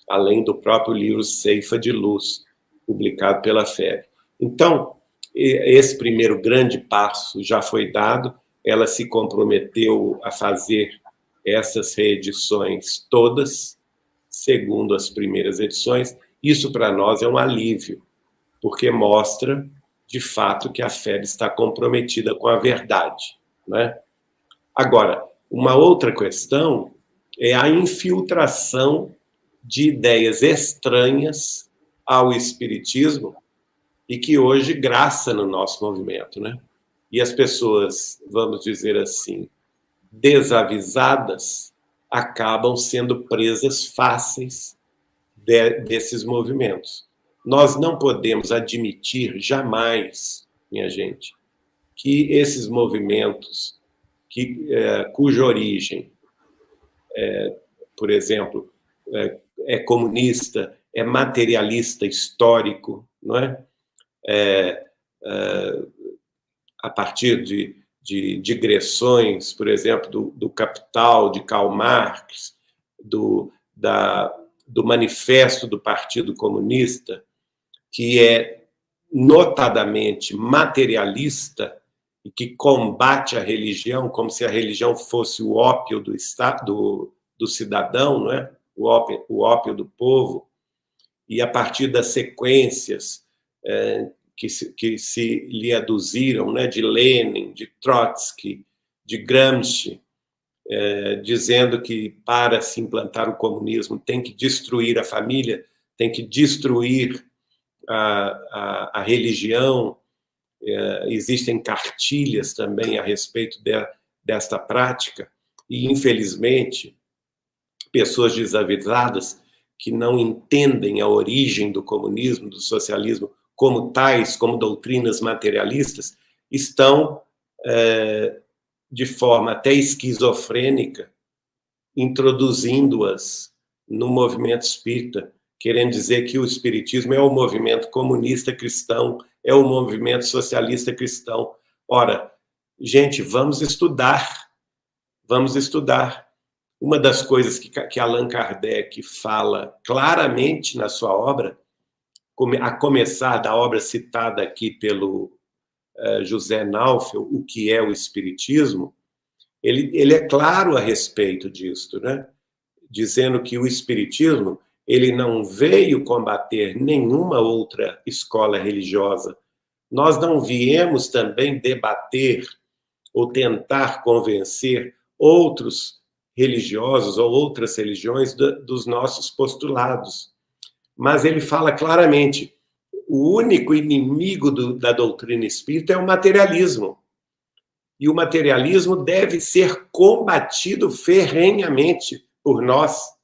Além do próprio livro Ceifa de Luz, publicado pela FEB. Então, esse primeiro grande passo já foi dado, ela se comprometeu a fazer essas reedições todas, segundo as primeiras edições. Isso, para nós, é um alívio, porque mostra, de fato, que a FEB está comprometida com a verdade, né? Agora, uma outra questão é a infiltração de ideias estranhas ao espiritismo e que hoje graça no nosso movimento, né? E as pessoas, vamos dizer assim, desavisadas, acabam sendo presas fáceis desses movimentos. Nós não podemos admitir jamais, minha gente, que esses movimentos cuja origem, por exemplo, é comunista, é materialista histórico, não é? A partir de digressões, por exemplo, do Capital, de Karl Marx, do Manifesto do Partido Comunista, que é notadamente materialista e que combate a religião como se a religião fosse o ópio do cidadão, não é? O ópio do povo, e a partir das sequências que se lhe aduziram, né, de Lenin, de Trotsky, de Gramsci, dizendo que para se implantar o comunismo tem que destruir a família, tem que destruir a religião. Existem cartilhas também a respeito desta prática, e, infelizmente, pessoas desavisadas que não entendem a origem do comunismo, do socialismo, como tais, como doutrinas materialistas, estão, de forma até esquizofrênica, introduzindo-as no movimento espírita, querendo dizer que o espiritismo é o movimento comunista cristão, é o movimento socialista cristão. Ora, gente, vamos estudar. Vamos estudar. Uma das coisas que Allan Kardec fala claramente na sua obra, a começar da obra citada aqui pelo José Naufel, O que é o Espiritismo, ele é claro a respeito disso, né? Dizendo que o Espiritismo ele não veio combater nenhuma outra escola religiosa. Nós não viemos também debater ou tentar convencer outros religiosos ou outras religiões dos nossos postulados. Mas ele fala claramente, o único inimigo da doutrina espírita é o materialismo. E o materialismo deve ser combatido ferrenhamente por nós,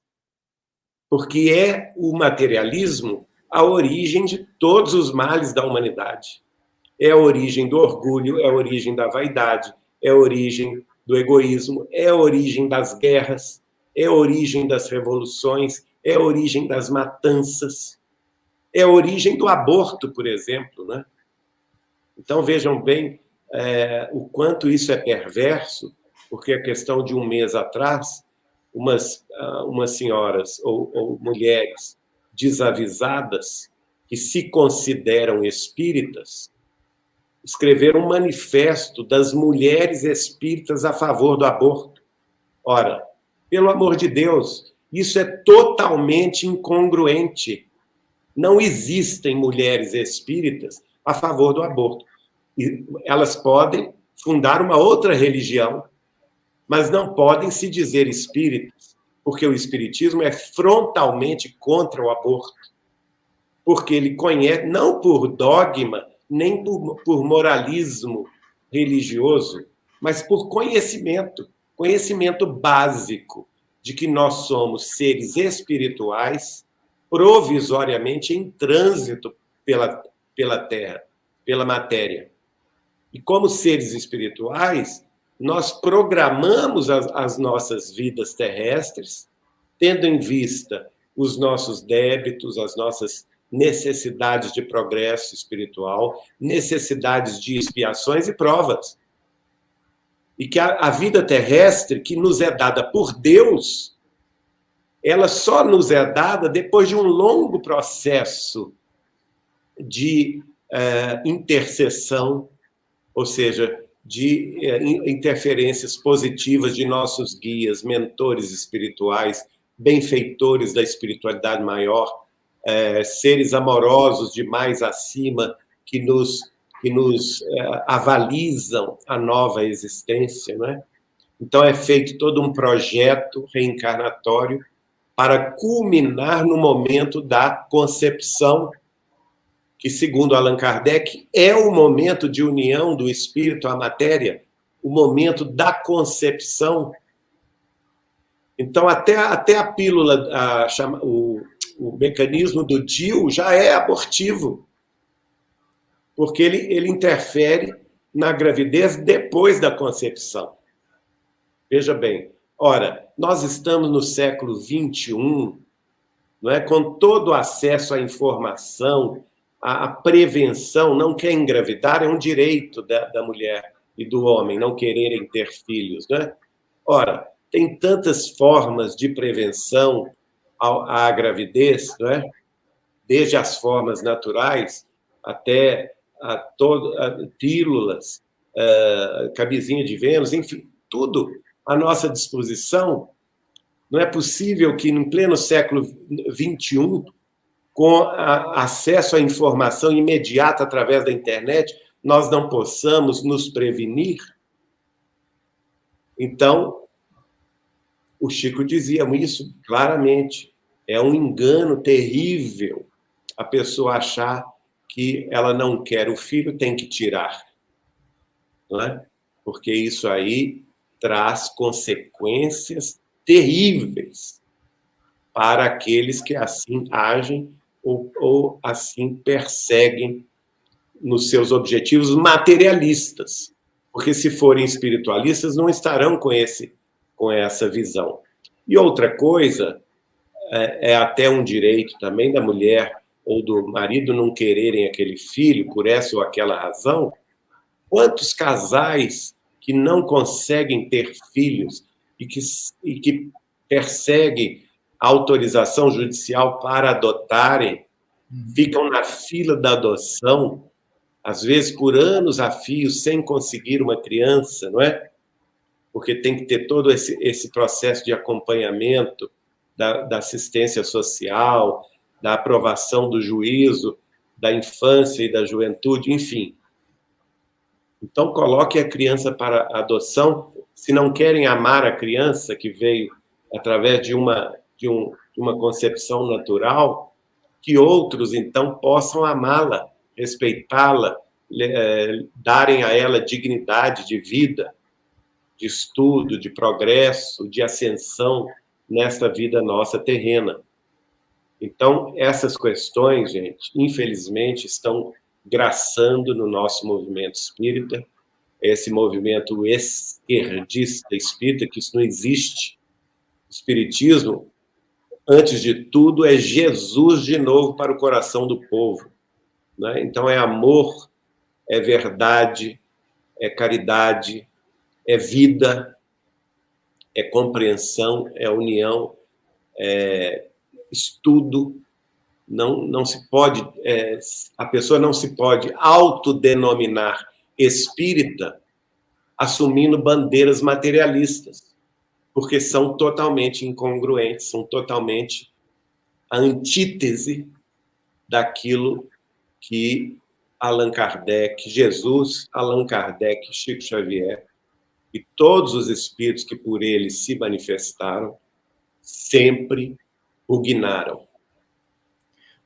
porque é o materialismo a origem de todos os males da humanidade. É a origem do orgulho, é a origem da vaidade, é a origem do egoísmo, é a origem das guerras, é a origem das revoluções, é a origem das matanças, é a origem do aborto, por exemplo, né? Então, vejam bem o quanto isso é perverso, porque a questão de um mês atrás, umas senhoras ou mulheres desavisadas que se consideram espíritas escreveram um manifesto das mulheres espíritas a favor do aborto. Ora, pelo amor de Deus, isso é totalmente incongruente. Não existem mulheres espíritas a favor do aborto. E elas podem fundar uma outra religião, mas não podem se dizer espíritas, porque o espiritismo é frontalmente contra o aborto, porque ele conhece, não por dogma, nem por moralismo religioso, mas por conhecimento básico de que nós somos seres espirituais, provisoriamente em trânsito pela Terra, pela matéria. E como seres espirituais, nós programamos as nossas vidas terrestres, tendo em vista os nossos débitos, as nossas necessidades de progresso espiritual, necessidades de expiações e provas. E que a vida terrestre, que nos é dada por Deus, ela só nos é dada depois de um longo processo de intercessão, ou seja, de interferências positivas de nossos guias, mentores espirituais, benfeitores da espiritualidade maior, seres amorosos de mais acima que nos avalizam a nova existência, não é? Então é feito todo um projeto reencarnatório para culminar no momento da concepção, que, segundo Allan Kardec, é o momento de união do espírito à matéria, o momento da concepção. Então, até a pílula, o mecanismo do DIU já é abortivo, porque ele interfere na gravidez depois da concepção. Veja bem, ora, nós estamos no século XXI, não é? Com todo o acesso à informação, à prevenção, não quer engravidar, é um direito da mulher e do homem não quererem ter filhos, não é? Ora, tem tantas formas de prevenção à gravidez, não é? Desde as formas naturais até a pílulas, camisinha de Vênus, enfim, tudo à nossa disposição. Não é possível que, em pleno século XXI, com acesso à informação imediata através da internet, nós não possamos nos prevenir. Então, o Chico dizia isso claramente. É um engano terrível a pessoa achar que ela não quer o filho, tem que tirar. Não é? Porque isso aí traz consequências terríveis para aqueles que assim agem ou assim perseguem nos seus objetivos materialistas. Porque se forem espiritualistas, não estarão com essa visão. E outra coisa, é até um direito também da mulher ou do marido não quererem aquele filho por essa ou aquela razão. Quantos casais que não conseguem ter filhos e que perseguem a autorização judicial para adotarem, ficam na fila da adoção, às vezes por anos a fio, sem conseguir uma criança, não é? Porque tem que ter todo esse processo de acompanhamento da assistência social, da aprovação do juízo, da infância e da juventude, enfim. Então, coloque a criança para adoção. Se não querem amar a criança que veio através de uma concepção natural, que outros, então, possam amá-la, respeitá-la, darem a ela dignidade de vida, de estudo, de progresso, de ascensão nesta vida nossa terrena. Então, essas questões, gente, infelizmente, estão graçando no nosso movimento espírita, esse movimento esquerdista espírita, que isso não existe. O espiritismo, antes de tudo, é Jesus de novo para o coração do povo, né? Então, é amor, é verdade, é caridade, é vida, é compreensão, é união, é estudo. Não se pode, a pessoa não se pode autodenominar espírita assumindo bandeiras materialistas, porque são totalmente incongruentes, são totalmente a antítese daquilo que Allan Kardec, Jesus, Allan Kardec, Chico Xavier e todos os espíritos que por ele se manifestaram sempre pugnaram.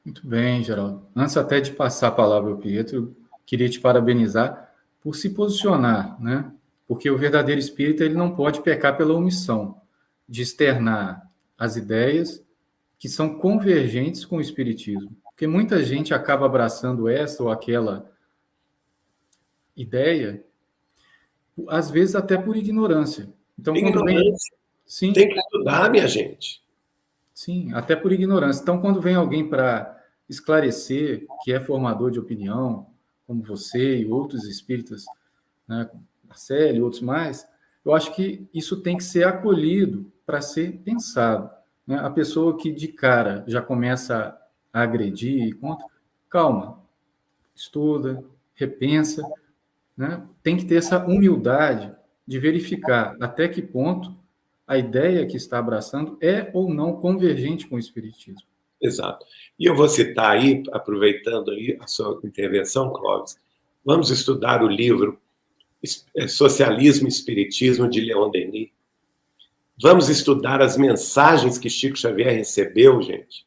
Muito bem, Geraldo. Antes até de passar a palavra ao Pietro, queria te parabenizar por se posicionar, né? Porque o verdadeiro espírita ele não pode pecar pela omissão de externar as ideias que são convergentes com o espiritismo. Porque muita gente acaba abraçando essa ou aquela ideia, às vezes até por ignorância. Então, Sim, tem que estudar, minha gente. Sim, até por ignorância. Então, quando vem alguém para esclarecer que é formador de opinião, como você e outros espíritas, né, Marcelo e outros mais, eu acho que isso tem que ser acolhido para ser pensado, né? A pessoa que de cara já começa a agredir e contra, calma, estuda, repensa, né? Tem que ter essa humildade de verificar até que ponto a ideia que está abraçando é ou não convergente com o espiritismo. Exato. E eu vou citar aí, aproveitando aí a sua intervenção, Clóvis, vamos estudar o livro Socialismo e Espiritismo, de Leon Denis. Vamos estudar as mensagens que Chico Xavier recebeu, gente,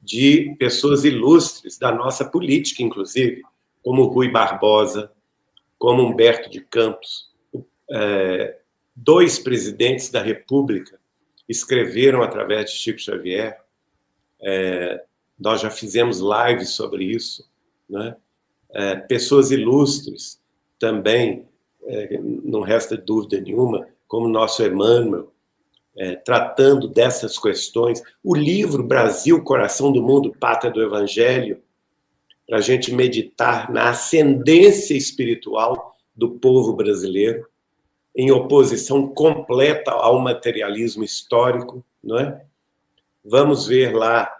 de pessoas ilustres da nossa política, inclusive, como Rui Barbosa, como Humberto de Campos. 2 presidentes da República escreveram através de Chico Xavier. Nós já fizemos lives sobre isso, né? Pessoas ilustres também, não resta dúvida nenhuma, como nosso Emmanuel, tratando dessas questões. O livro Brasil, Coração do Mundo, Pátria do Evangelho, para a gente meditar na ascendência espiritual do povo brasileiro, em oposição completa ao materialismo histórico, não é? Vamos ver lá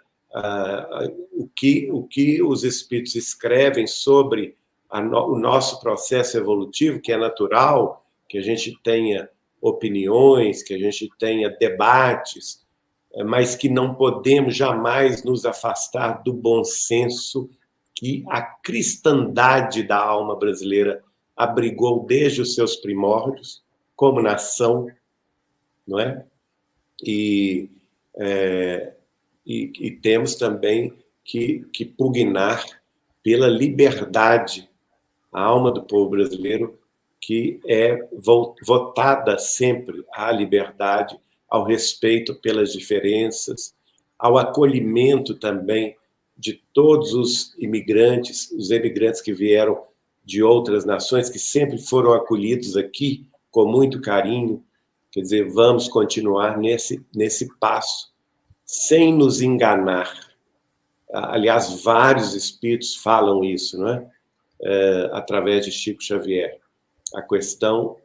o que os espíritos escrevem sobre o nosso processo evolutivo, que é natural, que a gente tenha opiniões, que a gente tenha debates, mas que não podemos jamais nos afastar do bom senso que a cristandade da alma brasileira abrigou desde os seus primórdios, como nação, não é? E temos também que pugnar pela liberdade, a alma do povo brasileiro, que é votada sempre à liberdade, ao respeito pelas diferenças, ao acolhimento também de todos os imigrantes, os emigrantes que vieram de outras nações, que sempre foram acolhidos aqui com muito carinho. Quer dizer, vamos continuar nesse passo, sem nos enganar. Aliás, vários espíritos falam isso, não é? Através de Chico Xavier. A questão,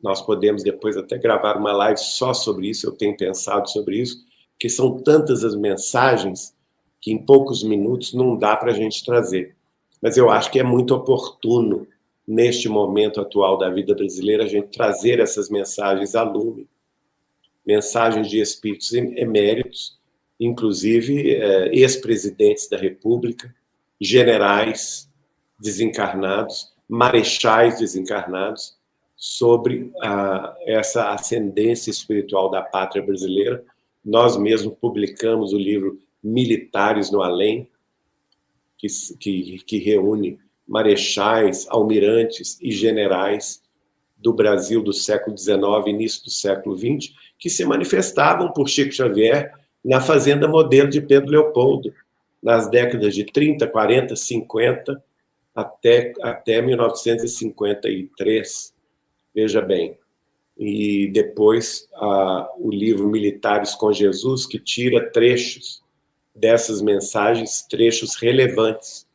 nós podemos depois até gravar uma live só sobre isso, eu tenho pensado sobre isso, porque são tantas as mensagens que em poucos minutos não dá para a gente trazer. Mas eu acho que é muito oportuno, neste momento atual da vida brasileira, a gente trazer essas mensagens à lume. Mensagens de espíritos eméritos, inclusive ex-presidentes da República, generais desencarnados, marechais desencarnados, sobre essa ascendência espiritual da pátria brasileira. Nós mesmos publicamos o livro Militares no Além, que reúne marechais, almirantes e generais do Brasil do século XIX, início do século XX, que se manifestavam por Chico Xavier na Fazenda Modelo de Pedro Leopoldo, nas décadas de 30, 40, 50, até 1953, veja bem. E depois o livro Militares com Jesus, que tira trechos dessas mensagens, trechos relevantes.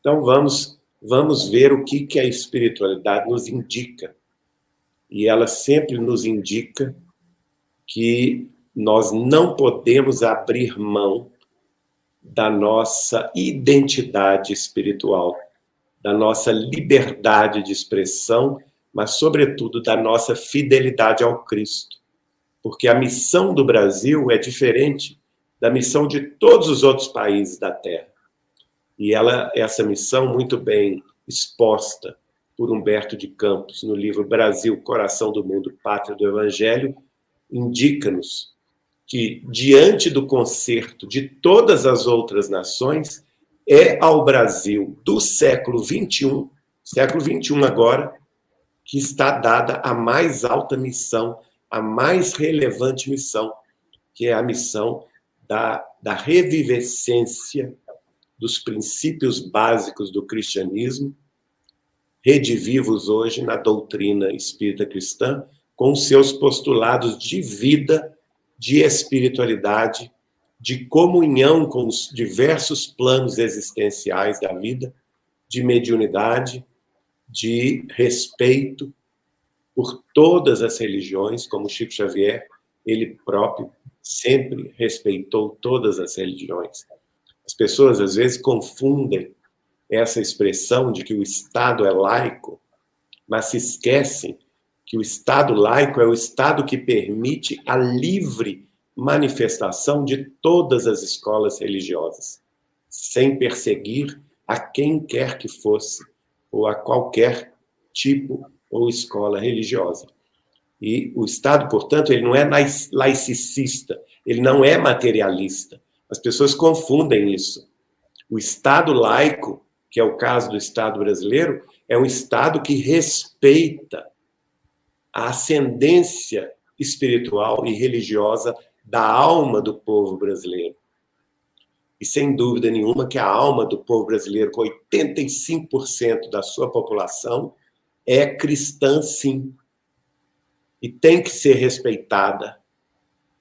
Então vamos ver o que a espiritualidade nos indica. E ela sempre nos indica que nós não podemos abrir mão da nossa identidade espiritual, da nossa liberdade de expressão, mas, sobretudo, da nossa fidelidade ao Cristo. Porque a missão do Brasil é diferente da missão de todos os outros países da Terra. E essa missão, muito bem exposta por Humberto de Campos, no livro Brasil, Coração do Mundo, Pátria do Evangelho, indica-nos que, diante do concerto de todas as outras nações, é ao Brasil do século XXI agora, que está dada a mais alta missão, a mais relevante missão, que é a missão da revivescência dos princípios básicos do cristianismo, redivivos hoje na doutrina espírita cristã, com seus postulados de vida, de espiritualidade, de comunhão com os diversos planos existenciais da vida, de mediunidade, de respeito por todas as religiões, como Chico Xavier, ele próprio sempre respeitou todas as religiões. As pessoas, às vezes, confundem essa expressão de que o Estado é laico, mas se esquecem que o Estado laico é o Estado que permite a livre manifestação de todas as escolas religiosas, sem perseguir a quem quer que fosse, ou a qualquer tipo ou escola religiosa. E o Estado, portanto, ele não é laicista, ele não é materialista. As pessoas confundem isso. O Estado laico, que é o caso do Estado brasileiro, é um Estado que respeita a ascendência espiritual e religiosa da alma do povo brasileiro. E sem dúvida nenhuma que a alma do povo brasileiro, com 85% da sua população, é cristã, sim. e tem que ser respeitada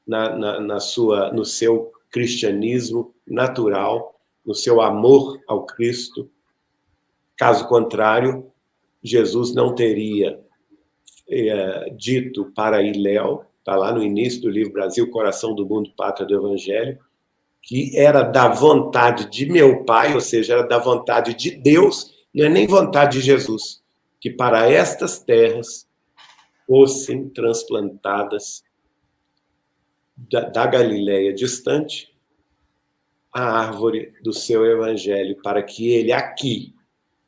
no seu cristianismo natural, no seu amor ao Cristo. Caso contrário, Jesus não teria dito para Iléu, está lá no início do livro Brasil, Coração do Mundo, Pátria do Evangelho, que era da vontade de meu Pai, ou seja, era da vontade de Deus, não é nem vontade de Jesus, que para estas terras fossem transplantadas da Galileia distante a árvore do seu evangelho, para que ele aqui,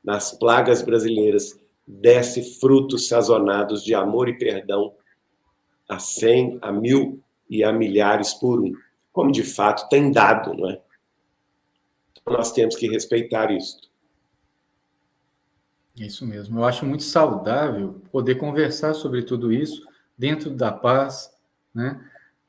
nas plagas brasileiras, desse frutos sazonados de amor e perdão a 100, a 1000 e a milhares por um, como de fato tem dado, não é? Então, nós temos que respeitar isso. Isso mesmo. Eu acho muito saudável poder conversar sobre tudo isso dentro da paz, né?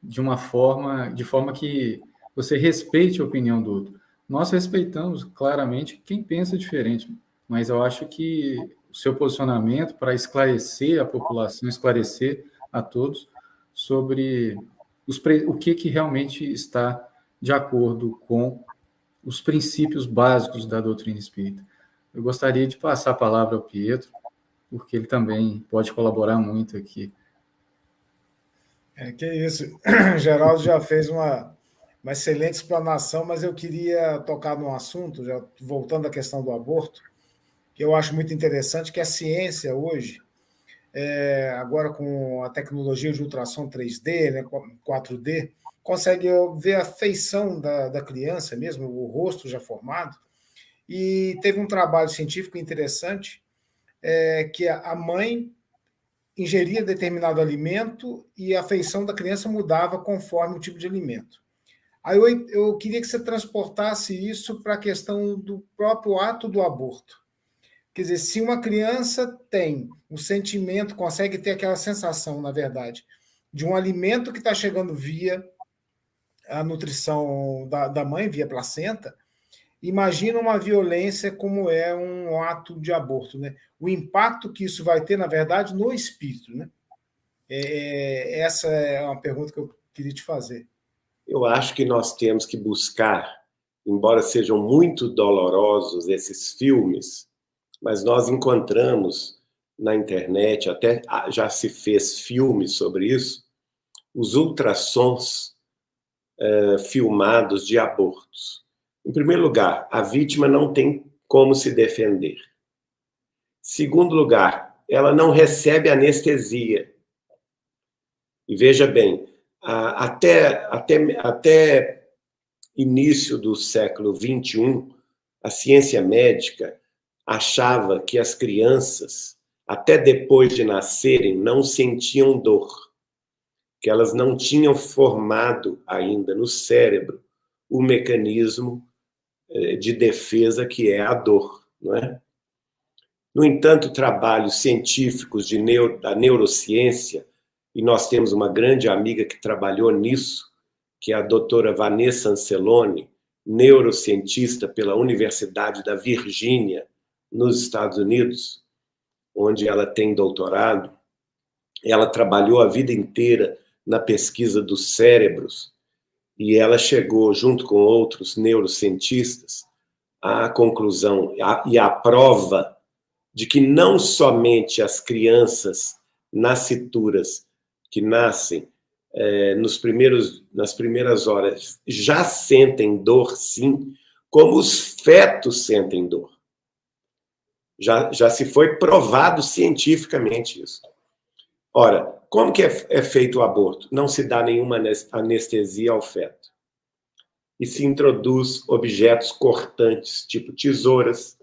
De forma que você respeite a opinião do outro. Nós respeitamos claramente quem pensa diferente, mas eu acho que o seu posicionamento para esclarecer a população, esclarecer a todos sobre o que realmente está de acordo com os princípios básicos da doutrina espírita. Eu gostaria de passar a palavra ao Pietro, porque ele também pode colaborar muito aqui. Que isso. Geraldo já fez uma excelente explanação, mas eu queria tocar num assunto, já voltando à questão do aborto, que eu acho muito interessante, que a ciência hoje, agora com a tecnologia de ultrassom 3D, né, 4D, consegue ver a feição da criança mesmo, o rosto já formado, e teve um trabalho científico interessante, que a mãe ingeria determinado alimento e a feição da criança mudava conforme o tipo de alimento. Aí eu queria que você transportasse isso para a questão do próprio ato do aborto. Quer dizer, se uma criança tem um sentimento, consegue ter aquela sensação, na verdade, de um alimento que está chegando via a nutrição da mãe, via placenta, imagina uma violência como é um ato de aborto, né? O impacto que isso vai ter, na verdade, no espírito, né? Essa é uma pergunta que eu queria te fazer. Eu acho que nós temos que buscar, embora sejam muito dolorosos esses filmes, mas nós encontramos na internet, até já se fez filme sobre isso, os ultrassons filmados de abortos. Em primeiro lugar, a vítima não tem como se defender. Segundo lugar, ela não recebe anestesia. E veja bem, até início do século XXI, a ciência médica achava que as crianças, até depois de nascerem, não sentiam dor, que elas não tinham formado ainda no cérebro o mecanismo de defesa que é a dor, não é? No entanto, trabalhos científicos da neurociência, e nós temos uma grande amiga que trabalhou nisso, que é a doutora Vanessa Anceloni, neurocientista pela Universidade da Virgínia, nos Estados Unidos, onde ela tem doutorado. Ela trabalhou a vida inteira na pesquisa dos cérebros e ela chegou, junto com outros neurocientistas, à conclusão e à prova de que não somente as crianças nascituras que nascem nas primeiras horas já sentem dor, sim, como os fetos sentem dor. Já se foi provado cientificamente isso. Ora, como que é feito o aborto? Não se dá nenhuma anestesia ao feto. E se introduz objetos cortantes, tipo tesouras,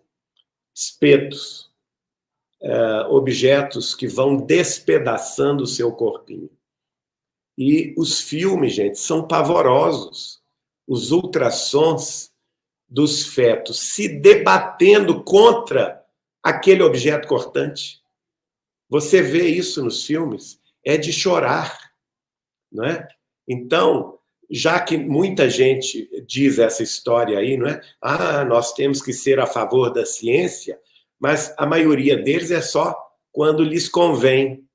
espetos, objetos que vão despedaçando o seu corpinho. E os filmes, gente, são pavorosos. Os ultrassons dos fetos se debatendo contra aquele objeto cortante. Você vê isso nos filmes, é de chorar, não é? Então, já que muita gente diz essa história aí, não é? Nós temos que ser a favor da ciência, mas a maioria deles é só quando lhes convém.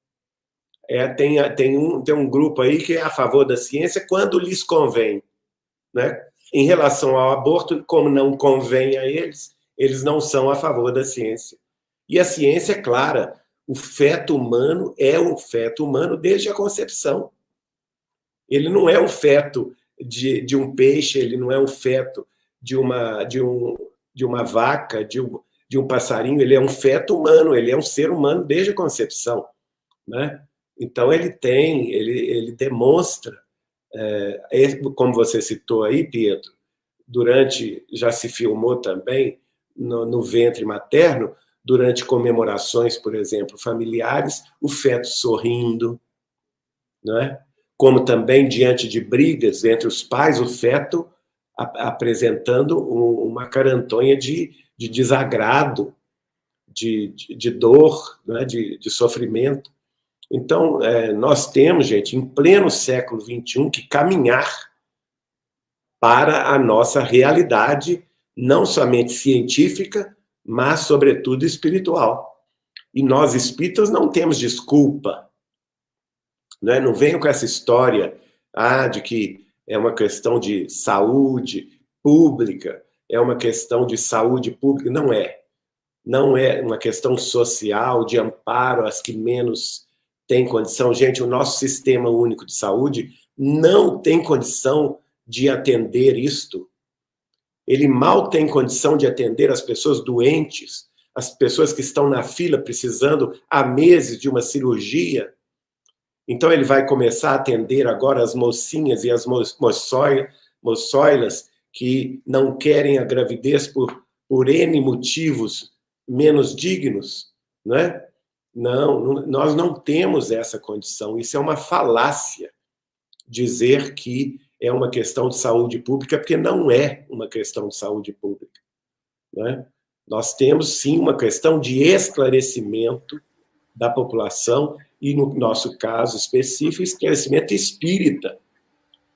Tem um grupo aí que é a favor da ciência quando lhes convém, né? Em relação ao aborto, como não convém a eles, eles não são a favor da ciência. E a ciência é clara, o feto humano é um feto humano desde a concepção. Ele não é um feto de um peixe, ele não é um feto de uma vaca, de um passarinho, ele é um feto humano, ele é um ser humano desde a concepção, né? Então ele demonstra, como você citou aí, Pietro, já se filmou também no ventre materno, durante comemorações, por exemplo, familiares, o feto sorrindo, né? Como também diante de brigas entre os pais, o feto apresentando uma carantonha de desagrado, de dor, né? de sofrimento. Então, nós temos, gente, em pleno século XXI, que caminhar para a nossa realidade, não somente científica, mas, sobretudo, espiritual. E nós, espíritas, não temos desculpa. Né? Não venham com essa história de que é uma questão de saúde pública, é uma questão de saúde pública. Não é. Não é uma questão social, de amparo às que menos têm condição. Gente, o nosso sistema único de saúde não tem condição de atender isto. Ele mal tem condição de atender as pessoas doentes, as pessoas que estão na fila precisando há meses de uma cirurgia. Então ele vai começar a atender agora as mocinhas e as moçoilas que não querem a gravidez por N motivos menos dignos, né? Não, nós não temos essa condição. Isso é uma falácia dizer que é uma questão de saúde pública, porque não é uma questão de saúde pública, né? Nós temos, sim, uma questão de esclarecimento da população e, no nosso caso específico, esclarecimento espírita.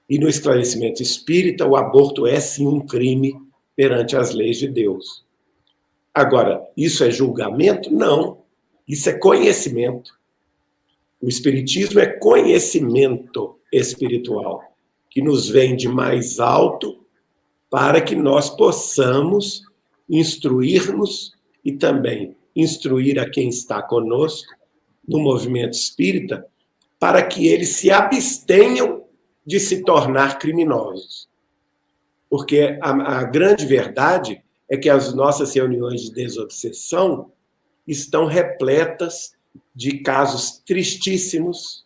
E no esclarecimento espírita, o aborto é, sim, um crime perante as leis de Deus. Agora, isso é julgamento? Não. Isso é conhecimento. O espiritismo é conhecimento espiritual, que nos vem de mais alto para que nós possamos instruir-nos e também instruir a quem está conosco no movimento espírita, para que eles se abstenham de se tornar criminosos. Porque a grande verdade é que as nossas reuniões de desobsessão estão repletas de casos tristíssimos,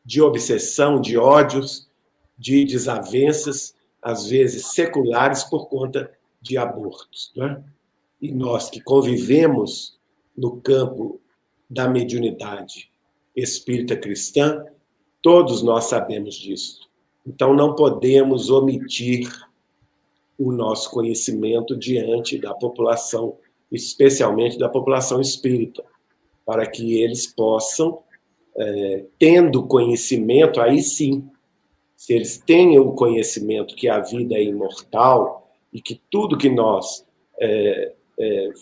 de obsessão, de ódios, de desavenças, às vezes seculares, por conta de abortos, né? E nós que convivemos no campo da mediunidade espírita cristã, todos nós sabemos disso. Então, não podemos omitir o nosso conhecimento diante da população, especialmente da população espírita, para que eles possam, tendo conhecimento, aí sim, se eles têm o conhecimento que a vida é imortal e que tudo que nós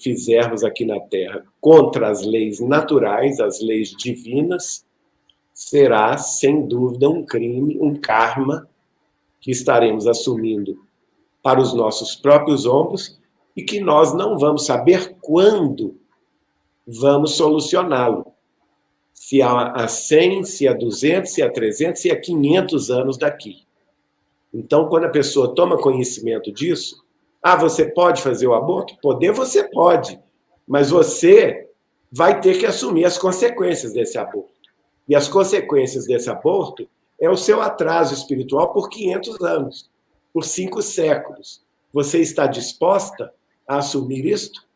fizermos aqui na Terra contra as leis naturais, as leis divinas, será, sem dúvida, um crime, um karma que estaremos assumindo para os nossos próprios ombros e que nós não vamos saber quando vamos solucioná-lo. Se há 100, se há 200, se há 300, se há 500 anos daqui. Então, quando a pessoa toma conhecimento disso, você pode fazer o aborto? Poder você pode, mas você vai ter que assumir as consequências desse aborto. E as consequências desse aborto é o seu atraso espiritual por 500 anos, por 5 séculos. Você está disposta a assumir isto?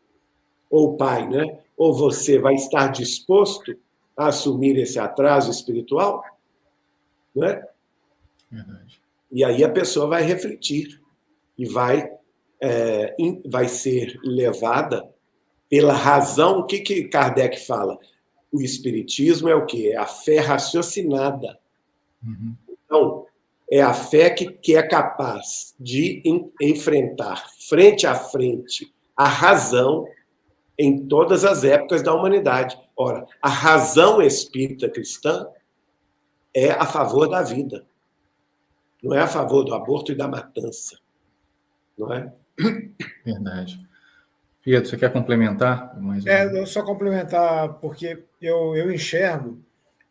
Ou o pai, né? Ou você vai estar disposto a assumir esse atraso espiritual? Não é? Verdade. E aí a pessoa vai refletir e vai ser levada pela razão. O que Kardec fala? O espiritismo é o quê? É a fé raciocinada. Uhum. Então, é a fé que é capaz de enfrentar frente a frente a razão em todas as épocas da humanidade. Ora, a razão espírita cristã é a favor da vida. Não é a favor do aborto e da matança. Não é? Verdade. Pedro, você quer complementar? Eu só complementar, porque eu enxergo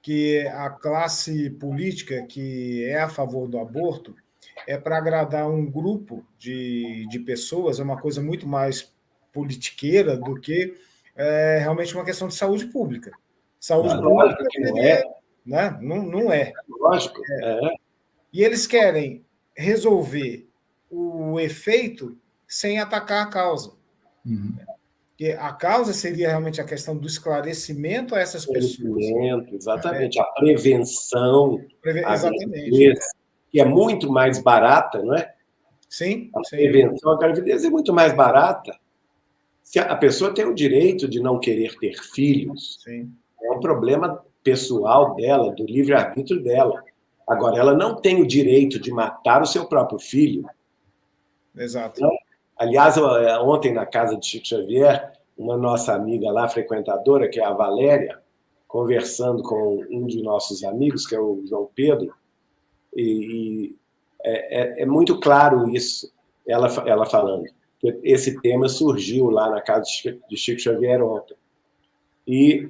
que a classe política que é a favor do aborto é para agradar um grupo de pessoas, é uma coisa muito mais politiqueira do que realmente uma questão de saúde pública. Saúde pública que não é. Né? Não é. Lógico. E eles querem resolver o efeito sem atacar a causa. Uhum. Porque a causa seria realmente a questão do esclarecimento a essas pessoas. Exatamente. A prevenção, exatamente. Que é muito mais barata, não é? Sim. A prevenção, a gravidez é muito mais barata. Se a pessoa tem o direito de não querer ter filhos, sim, é um problema pessoal dela, do livre-arbítrio dela. Agora, ela não tem o direito de matar o seu próprio filho. Exato. Não? Aliás, ontem, na casa de Chico Xavier, uma nossa amiga lá, frequentadora, que é a Valéria, conversando com um de nossos amigos, que é o João Pedro, e é muito claro isso, ela falando. Esse tema surgiu lá na casa de Chico Xavier ontem. E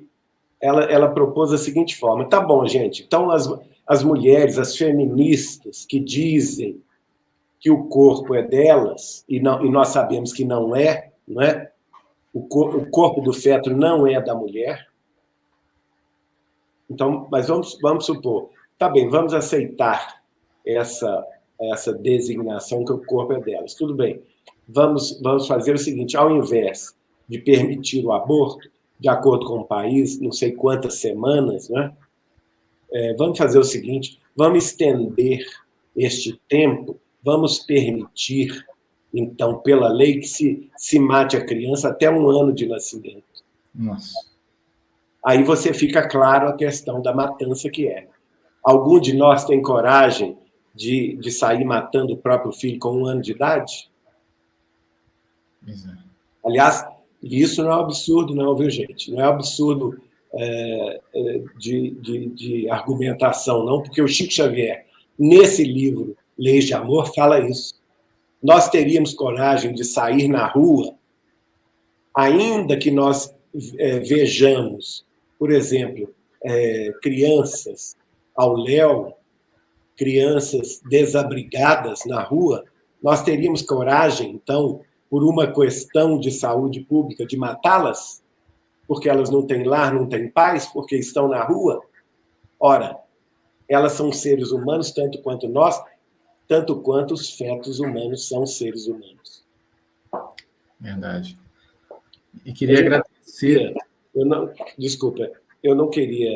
ela propôs da seguinte forma: tá bom, gente, então as mulheres, as feministas que dizem que o corpo é delas, e nós sabemos que não é? O corpo do feto não é da mulher. Então, mas vamos supor, tá bem, vamos aceitar essa designação que o corpo é delas. Tudo bem. Vamos fazer o seguinte: ao invés de permitir o aborto, de acordo com o país, não sei quantas semanas, né? Vamos fazer o seguinte: vamos estender este tempo, vamos permitir, então, pela lei, que se mate a criança até 1 ano de nascimento. Nossa. Aí você fica claro a questão da matança que é. Algum de nós tem coragem de sair matando o próprio filho com 1 ano de idade? Exato. Aliás, isso não é um absurdo, não, viu, gente? Não é um absurdo de argumentação, não, porque o Chico Xavier, nesse livro, Leis de Amor, fala isso. Nós teríamos coragem de sair na rua, ainda que nós vejamos, por exemplo, crianças ao léu, crianças desabrigadas na rua, nós teríamos coragem, então, por uma questão de saúde pública, de matá-las? Porque elas não têm lar, não têm paz, porque estão na rua? Ora, elas são seres humanos tanto quanto nós, tanto quanto os fetos humanos são seres humanos. Verdade. E queria agradecer... Desculpa, eu não queria,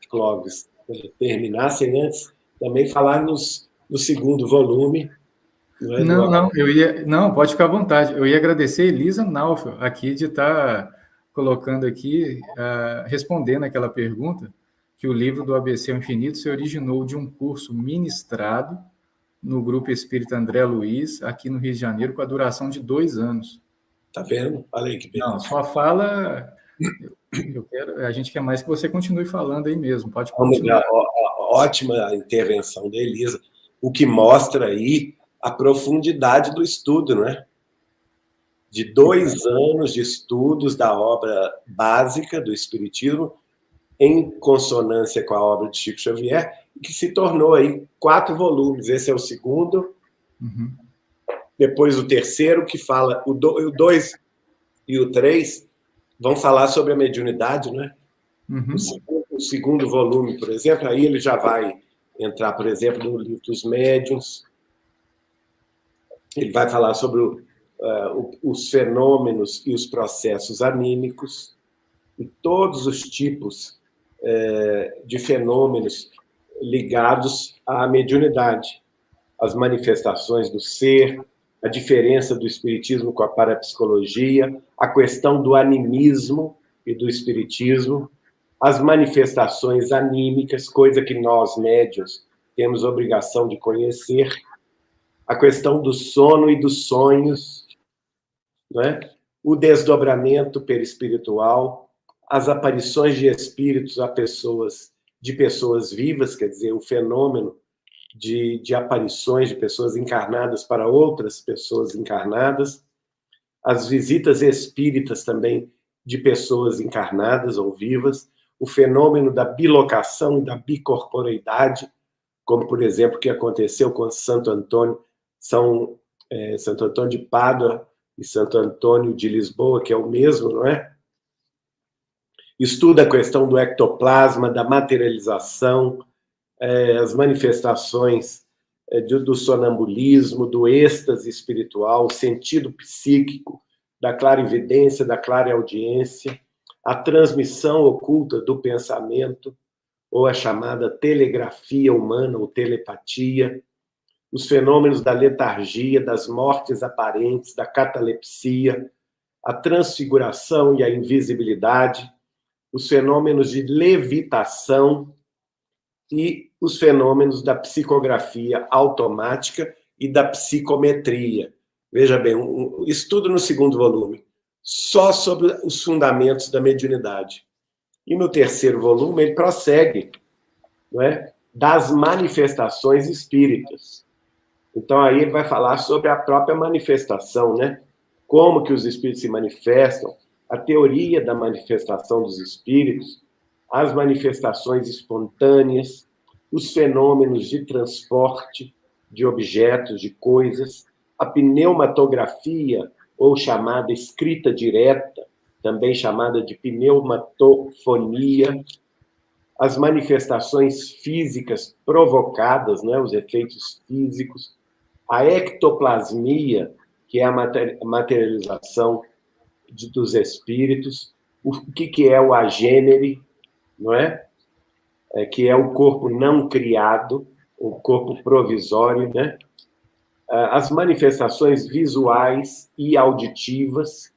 Clóvis, terminar sem antes também falar no segundo volume. Não, pode ficar à vontade. Eu ia agradecer a Elisa Naufel aqui de estar colocando aqui, respondendo aquela pergunta, que o livro do ABC ao Infinito se originou de um curso ministrado no Grupo Espírita André Luiz, aqui no Rio de Janeiro, com a duração de 2 anos. Tá vendo? Olha aí que beleza. Não, sua fala... a gente quer mais que você continue falando aí mesmo. Pode continuar. Ótima intervenção da Elisa, o que mostra aí a profundidade do estudo, né? De 2 anos de estudos da obra básica do Espiritismo, em consonância com a obra de Chico Xavier, que se tornou aí 4 volumes. Esse é o segundo. Uhum. Depois o terceiro, que fala... O 2 e o 3 vão falar sobre a mediunidade, né? Uhum. O segundo volume, por exemplo, aí ele já vai entrar, por exemplo, no livro dos médiuns. Ele vai falar sobre os fenômenos e os processos anímicos e todos os tipos de fenômenos ligados à mediunidade, as manifestações do ser, a diferença do espiritismo com a parapsicologia, a questão do animismo e do espiritismo, as manifestações anímicas, coisa que nós, médiuns, temos obrigação de conhecer, a questão do sono e dos sonhos, né? O desdobramento perispiritual, as aparições de espíritos a pessoas de pessoas vivas, quer dizer, o fenômeno de aparições de pessoas encarnadas para outras pessoas encarnadas, as visitas espíritas também de pessoas encarnadas ou vivas, o fenômeno da bilocação e da bicorporeidade, como, por exemplo, o que aconteceu com Santo Antônio, Santo Antônio de Pádua e Santo Antônio de Lisboa, que é o mesmo, não é? Estuda a questão do ectoplasma, da materialização, as manifestações do sonambulismo, do êxtase espiritual, o sentido psíquico, da clarividência, da clareaudiência, a transmissão oculta do pensamento, ou a chamada telegrafia humana, ou telepatia, os fenômenos da letargia, das mortes aparentes, da catalepsia, a transfiguração e a invisibilidade, os fenômenos de levitação e os fenômenos da psicografia automática e da psicometria. Veja bem, um estudo no segundo volume, só sobre os fundamentos da mediunidade. E no terceiro volume ele prossegue, não é, das manifestações espíritas. Então aí ele vai falar sobre a própria manifestação, né? Como que os espíritos se manifestam, a teoria da manifestação dos espíritos, as manifestações espontâneas, os fenômenos de transporte de objetos, de coisas, a pneumatografia, ou chamada escrita direta, também chamada de pneumatofonia, as manifestações físicas provocadas, né, os efeitos físicos, a ectoplasmia, que é a materialização dos espíritos, o que é o agênere, não é? Que é o corpo não criado, o corpo provisório, né? As manifestações visuais e auditivas,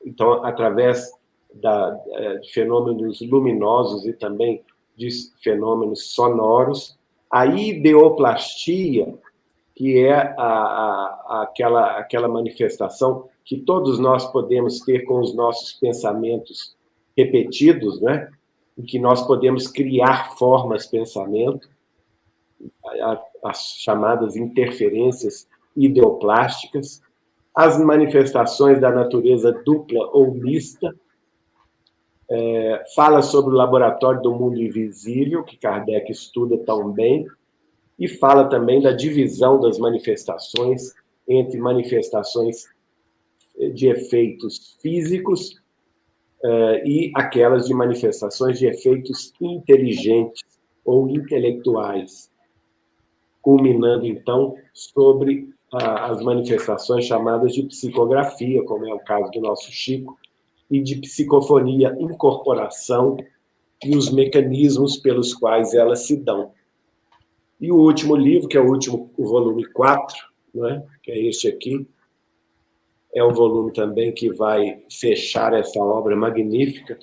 então, através de fenômenos luminosos e também de fenômenos sonoros, a ideoplastia, que é aquela manifestação que todos nós podemos ter com os nossos pensamentos repetidos, né? Em que nós podemos criar formas de pensamento, as chamadas interferências ideoplásticas, as manifestações da natureza dupla ou mista, fala sobre o laboratório do mundo invisível, que Kardec estuda tão bem, e fala também da divisão das manifestações entre manifestações de efeitos físicos e aquelas de manifestações de efeitos inteligentes ou intelectuais, culminando, então, sobre as manifestações chamadas de psicografia, como é o caso do nosso Chico, e de psicofonia, incorporação e os mecanismos pelos quais elas se dão. E o último livro, que é o volume 4, né, que é este aqui, é um volume também que vai fechar essa obra magnífica,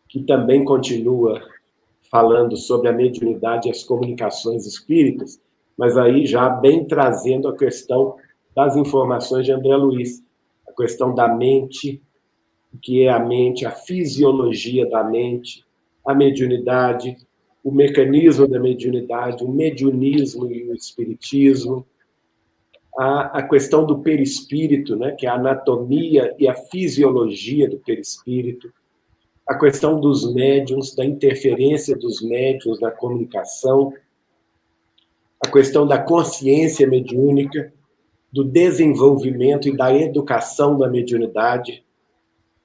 que também continua falando sobre a mediunidade e as comunicações espíritas, mas aí já bem trazendo a questão das informações de André Luiz, a questão da mente, o que é a mente, a fisiologia da mente, a mediunidade, o mecanismo da mediunidade, o mediunismo e o espiritismo, a questão do perispírito, né, que é a anatomia e a fisiologia do perispírito, a questão dos médiuns, da interferência dos médiuns na comunicação, a questão da consciência mediúnica, do desenvolvimento e da educação da mediunidade,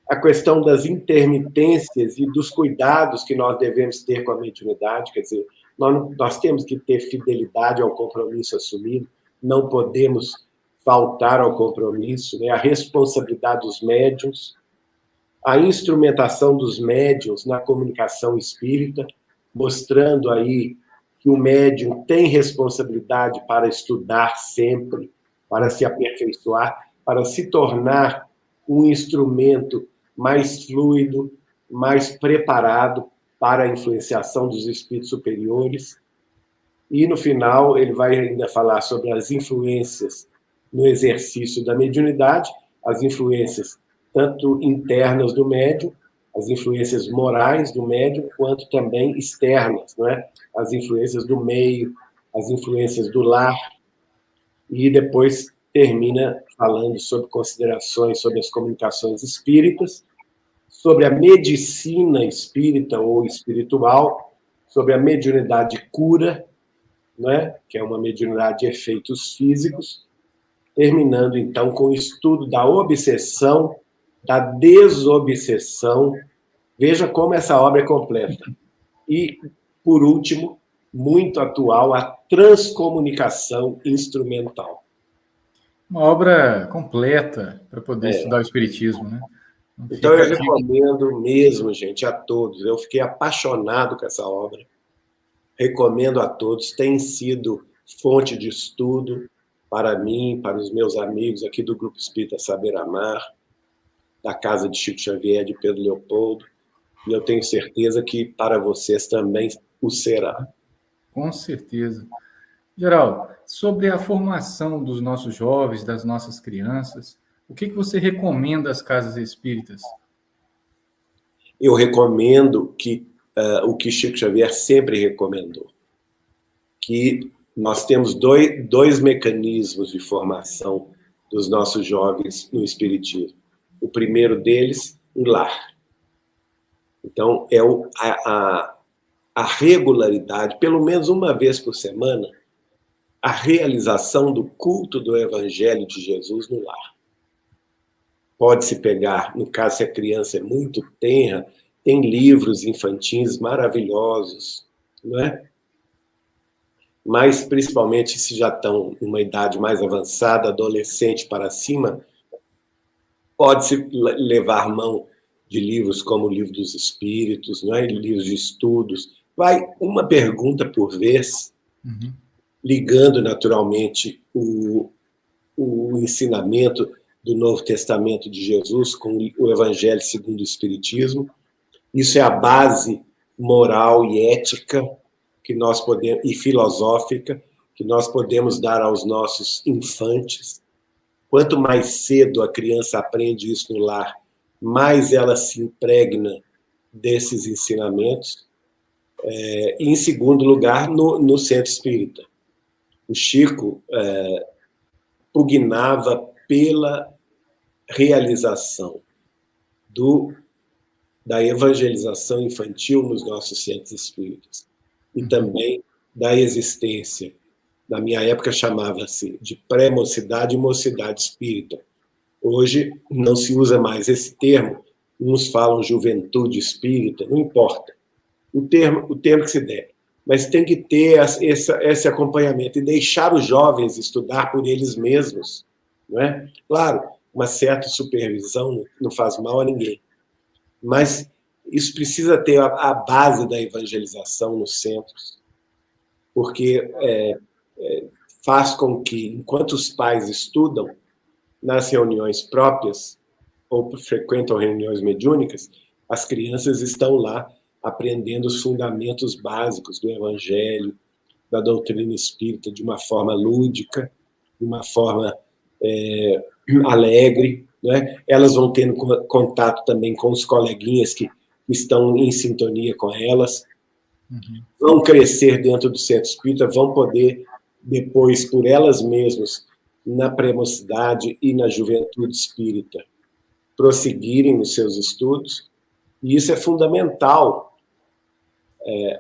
a questão das intermitências e dos cuidados que nós devemos ter com a mediunidade, quer dizer, nós temos que ter fidelidade ao compromisso assumido, não podemos faltar ao compromisso, né? A responsabilidade dos médiuns, a instrumentação dos médiuns na comunicação espírita, mostrando aí que o médium tem responsabilidade para estudar sempre, para se aperfeiçoar, para se tornar um instrumento mais fluido, mais preparado para a influenciação dos espíritos superiores. E, no final, ele vai ainda falar sobre as influências no exercício da mediunidade, as influências tanto internas do médium, as influências morais do médium, quanto também externas, não é? As influências do meio, as influências do lar, e depois termina falando sobre considerações sobre as comunicações espíritas, sobre a medicina espírita ou espiritual, sobre a mediunidade de cura, né? Que é uma mediunidade de efeitos físicos, terminando, então, com o estudo da obsessão, da desobsessão. Veja como essa obra é completa. E, por último, muito atual, a transcomunicação instrumental. Uma obra completa para poder estudar o Espiritismo, né? Então, eu recomendo mesmo, gente, a todos. Eu fiquei apaixonado com essa obra. Recomendo a todos. Tem sido fonte de estudo para mim, para os meus amigos aqui do Grupo Espírita Saber Amar, da Casa de Chico Xavier, de Pedro Leopoldo. E eu tenho certeza que para vocês também o será. Com certeza. Geraldo, sobre a formação dos nossos jovens, das nossas crianças, o que você recomenda às casas espíritas? Eu recomendo que o que Chico Xavier sempre recomendou, que nós temos dois mecanismos de formação dos nossos jovens no Espiritismo. O primeiro deles, o lar. Então, é a regularidade, pelo menos uma vez por semana, a realização do culto do Evangelho de Jesus no lar. Pode-se pegar, no caso, se a criança é muito tenra, tem livros infantis maravilhosos, não é? Mas, principalmente, se já estão numa idade mais avançada, adolescente para cima, pode-se levar mão de livros como o Livro dos Espíritos, não é? Livros de estudos. Vai uma pergunta por vez, ligando naturalmente o ensinamento do Novo Testamento de Jesus com o Evangelho segundo o Espiritismo. Isso é a base moral e ética que nós podemos, e filosófica que nós podemos dar aos nossos infantes. Quanto mais cedo a criança aprende isso no lar, mais ela se impregna desses ensinamentos. E, em segundo lugar, no centro espírita. O Chico pugnava pela realização da evangelização infantil nos nossos centros espíritas e também da existência. Na minha época chamava-se de pré-mocidade e mocidade espírita. Hoje não se usa mais esse termo, uns falam juventude espírita, não importa o termo que se der, mas tem que ter esse acompanhamento e deixar os jovens estudar por eles mesmos, não é? Claro, uma certa supervisão não faz mal a ninguém, mas isso precisa ter a base da evangelização nos centros, porque faz com que, enquanto os pais estudam nas reuniões próprias ou frequentam reuniões mediúnicas, as crianças estão lá aprendendo os fundamentos básicos do Evangelho, da doutrina espírita, de uma forma lúdica, de uma forma alegre, né? Elas vão tendo contato também com os coleguinhas que estão em sintonia com elas, vão crescer dentro do centro espírita, vão poder, depois, por elas mesmas, na pré-mocidade e na juventude espírita, prosseguirem nos seus estudos, e isso é fundamental.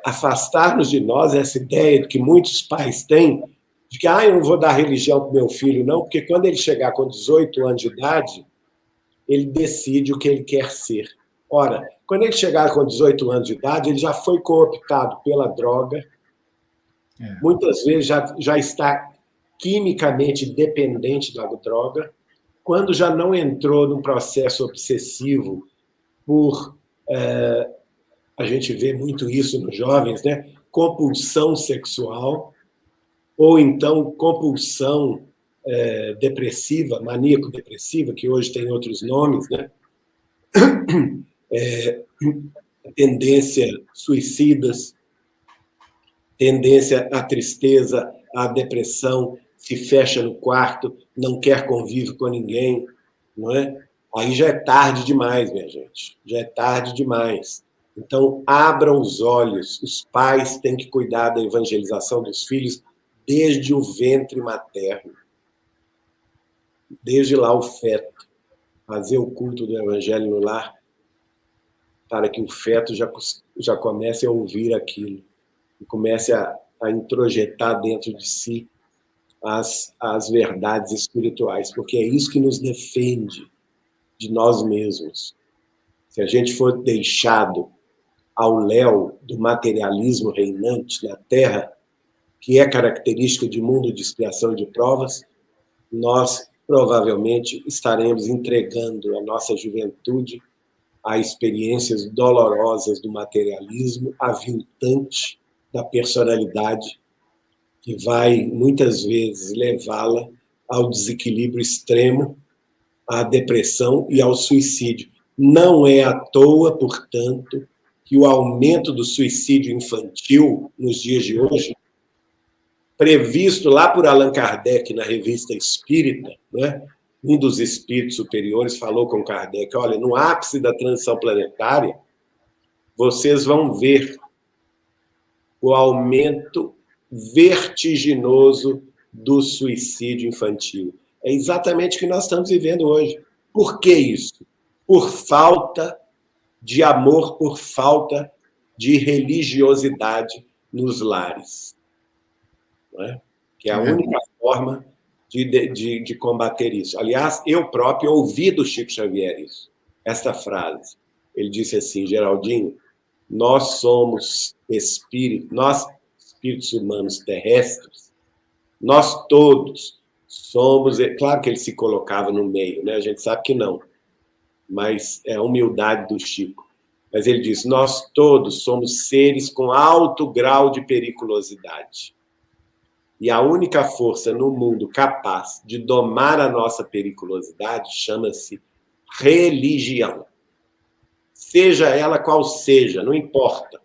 Afastar-nos de nós essa ideia que muitos pais têm de que eu não vou dar religião para o meu filho, não, porque quando ele chegar com 18 anos de idade, ele decide o que ele quer ser. Ora, quando ele chegar com 18 anos de idade, ele já foi cooptado pela droga, muitas vezes já está quimicamente dependente da droga, quando já não entrou num processo obsessivo por... a gente vê muito isso nos jovens, né? Compulsão sexual, ou então compulsão depressiva, maníaco-depressiva, que hoje tem outros nomes, né? Tendência suicidas, tendência à tristeza, à depressão, se fecha no quarto, não quer convívio com ninguém, não é? aí já é tarde demais, minha gente. Já é tarde demais. Então, abram os olhos. Os pais têm que cuidar da evangelização dos filhos desde o ventre materno. Desde lá o feto. Fazer o culto do evangelho no lar para que o feto já comece a ouvir aquilo e comece a introjetar dentro de si as verdades espirituais, porque é isso que nos defende de nós mesmos. Se a gente for deixado ao léu do materialismo reinante na Terra, que é característica de mundo de expiação e de provas, nós provavelmente estaremos entregando a nossa juventude a experiências dolorosas do materialismo, aviltante da personalidade, que vai, muitas vezes, levá-la ao desequilíbrio extremo, à depressão e ao suicídio. Não é à toa, portanto, que o aumento do suicídio infantil nos dias de hoje, previsto lá por Allan Kardec na Revista Espírita, né? Um dos espíritos superiores falou com Kardec, olha, no ápice da transição planetária, vocês vão ver o aumento vertiginoso do suicídio infantil. É exatamente o que nós estamos vivendo hoje. Por que isso? Por falta de amor, por falta de religiosidade nos lares. Não é? Que é a única forma de combater isso. Aliás, eu próprio ouvi do Chico Xavier isso, esta frase. Ele disse assim, Geraldinho, nós somos nós, espíritos humanos terrestres, nós todos somos... Claro que ele se colocava no meio, né? A gente sabe que não, mas é a humildade do Chico. Mas ele diz, nós todos somos seres com alto grau de periculosidade. E a única força no mundo capaz de domar a nossa periculosidade chama-se religião. Seja ela qual seja, não importa,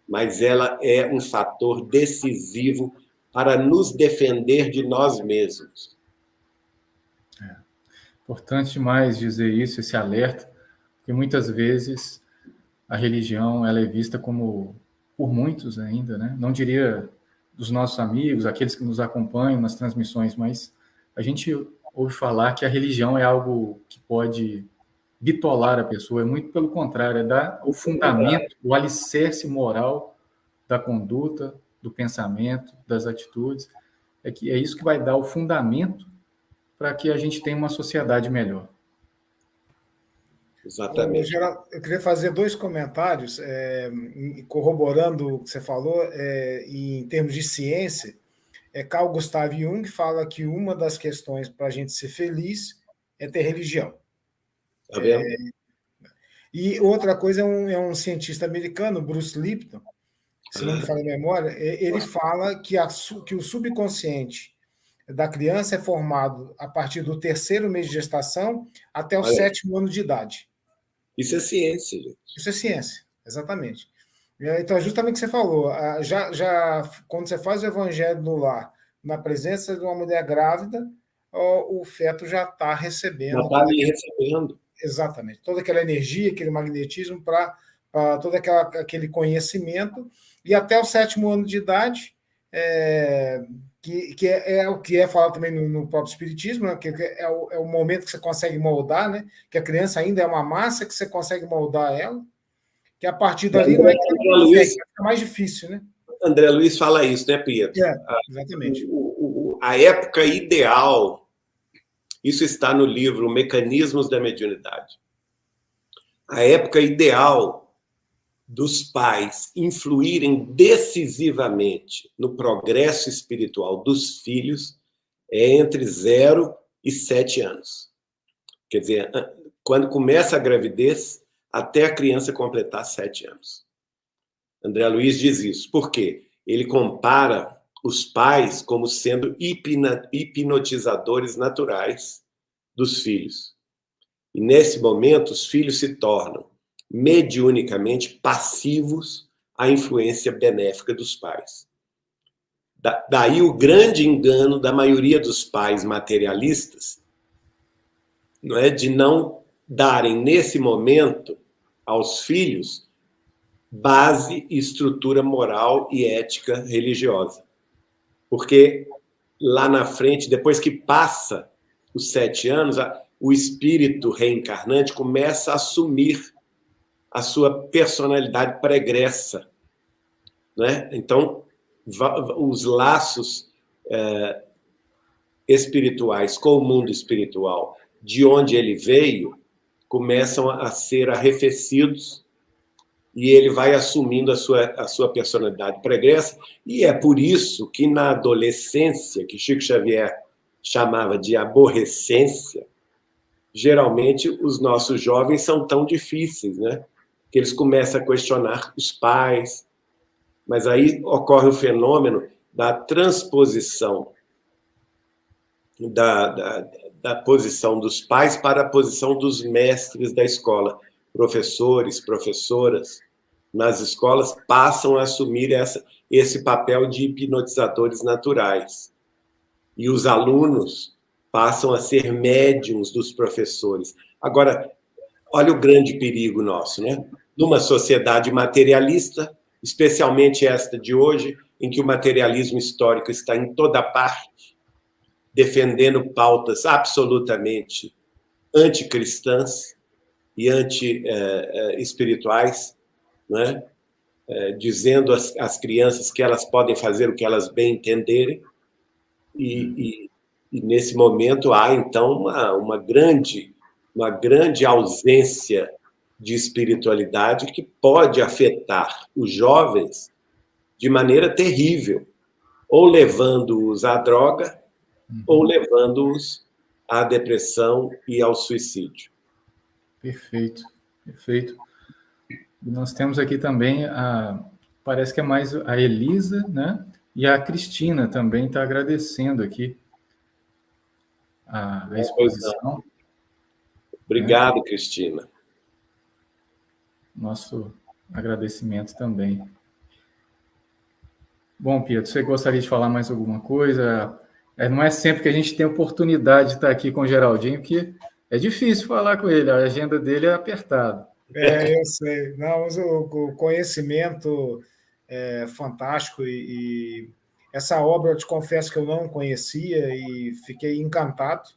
mas ela é um fator decisivo para nos defender de nós mesmos. É importante demais dizer isso, esse alerta, porque muitas vezes a religião ela é vista como, por muitos ainda, né? Não diria dos nossos amigos, aqueles que nos acompanham nas transmissões, mas a gente ouve falar que a religião é algo que pode bitolar a pessoa, é muito pelo contrário, é dar o fundamento, o alicerce moral da conduta, do pensamento, das atitudes, é isso que vai dar o fundamento para que a gente tenha uma sociedade melhor. Exatamente. Geraldo, eu queria fazer 2 comentários, corroborando o que você falou, em termos de ciência. Carl Gustav Jung fala que uma das questões para a gente ser feliz é ter religião. Tá vendo? E outra coisa é um cientista americano, Bruce Lipton, se não me falha a memória, ele fala que o subconsciente da criança é formado a partir do 3º mês de gestação até o 7º ano de idade. Isso é ciência, gente. Isso é ciência, exatamente. Então, é justamente o que você falou. Quando você faz o evangelho no lar, na presença de uma mulher grávida, o feto já está recebendo. Já está ali recebendo. Exatamente. Toda aquela energia, aquele magnetismo para todo aquele conhecimento. E até o 7º ano de idade, que é o que é falado também no próprio Espiritismo, né? Que é o momento que você consegue moldar, né? Que a criança ainda é uma massa que você consegue moldar ela, que a partir dali não é que fica mais difícil, né? André Luiz fala isso, né, Pietro? Exatamente. A época ideal, isso está no livro Mecanismos da Mediunidade. A época ideal dos pais influírem decisivamente no progresso espiritual dos filhos é entre 0 e 7 anos. Quer dizer, quando começa a gravidez, até a criança completar 7 anos. André Luiz diz isso. Por quê? Ele compara os pais como sendo hipnotizadores naturais dos filhos. E, nesse momento, os filhos se tornam mediunicamente passivos à influência benéfica dos pais. Daí o grande engano da maioria dos pais materialistas, não é, de não darem, nesse momento, aos filhos base e estrutura moral e ética religiosa. Porque lá na frente, depois que passa os 7 anos, o espírito reencarnante começa a assumir a sua personalidade pregressa, né? Então, os laços espirituais com o mundo espiritual, de onde ele veio, começam a ser arrefecidos e ele vai assumindo a sua personalidade pregressa. E é por isso que na adolescência, que Chico Xavier chamava de aborrecência, geralmente os nossos jovens são tão difíceis, né? Que eles começam a questionar os pais, mas aí ocorre o fenômeno da transposição da posição dos pais para a posição dos mestres da escola. Professores, professoras nas escolas passam a assumir esse papel de hipnotizadores naturais. E os alunos passam a ser médiums dos professores. Agora, olha o grande perigo nosso, né? Numa sociedade materialista, especialmente esta de hoje, em que o materialismo histórico está em toda parte, defendendo pautas absolutamente anticristãs e anti-espirituais, né? Dizendo às crianças que elas podem fazer o que elas bem entenderem. E nesse momento há, então, uma grande ausência de espiritualidade que pode afetar os jovens de maneira terrível, ou levando-os à droga, ou levando-os à depressão e ao suicídio. Perfeito, perfeito. E nós temos aqui também, parece que é mais a Elisa, né? E a Cristina também está agradecendo aqui a exposição. Obrigado, né? Cristina. Nosso agradecimento também. Bom, Pietro, você gostaria de falar mais alguma coisa? Não é sempre que a gente tem oportunidade de estar aqui com o Geraldinho, porque é difícil falar com ele, a agenda dele é apertada. Eu sei. Não, mas o conhecimento é fantástico e essa obra eu te confesso que eu não conhecia e fiquei encantado.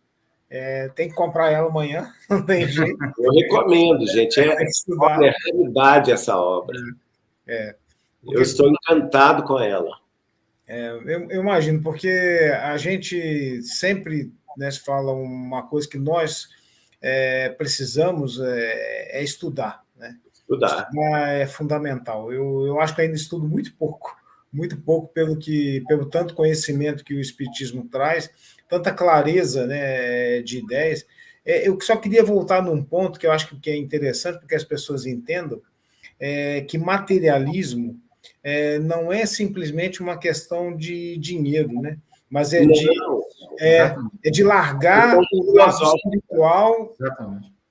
Tem que comprar ela amanhã, não tem jeito. Eu recomendo, gente. É realidade essa obra. Eu estou encantado com ela. Eu imagino, porque a gente sempre, né, se fala uma coisa que nós precisamos estudar. Né? Estudar é fundamental. Eu acho que ainda estudo muito pouco pelo tanto conhecimento que o Espiritismo traz, tanta clareza, né, de ideias. Eu só queria voltar num ponto que eu acho que é interessante, porque as pessoas entendam que materialismo não é simplesmente uma questão de dinheiro, né? Mas é de largar o lado espiritual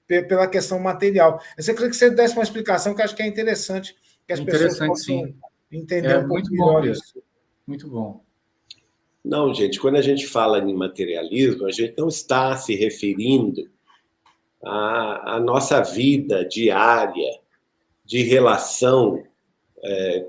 pela questão material. Eu queria que você desse uma explicação que eu acho que é interessante, que as pessoas possam entender um pouco melhor isso. Muito bom. Não, gente, quando a gente fala em materialismo, a gente não está se referindo à nossa vida diária de relação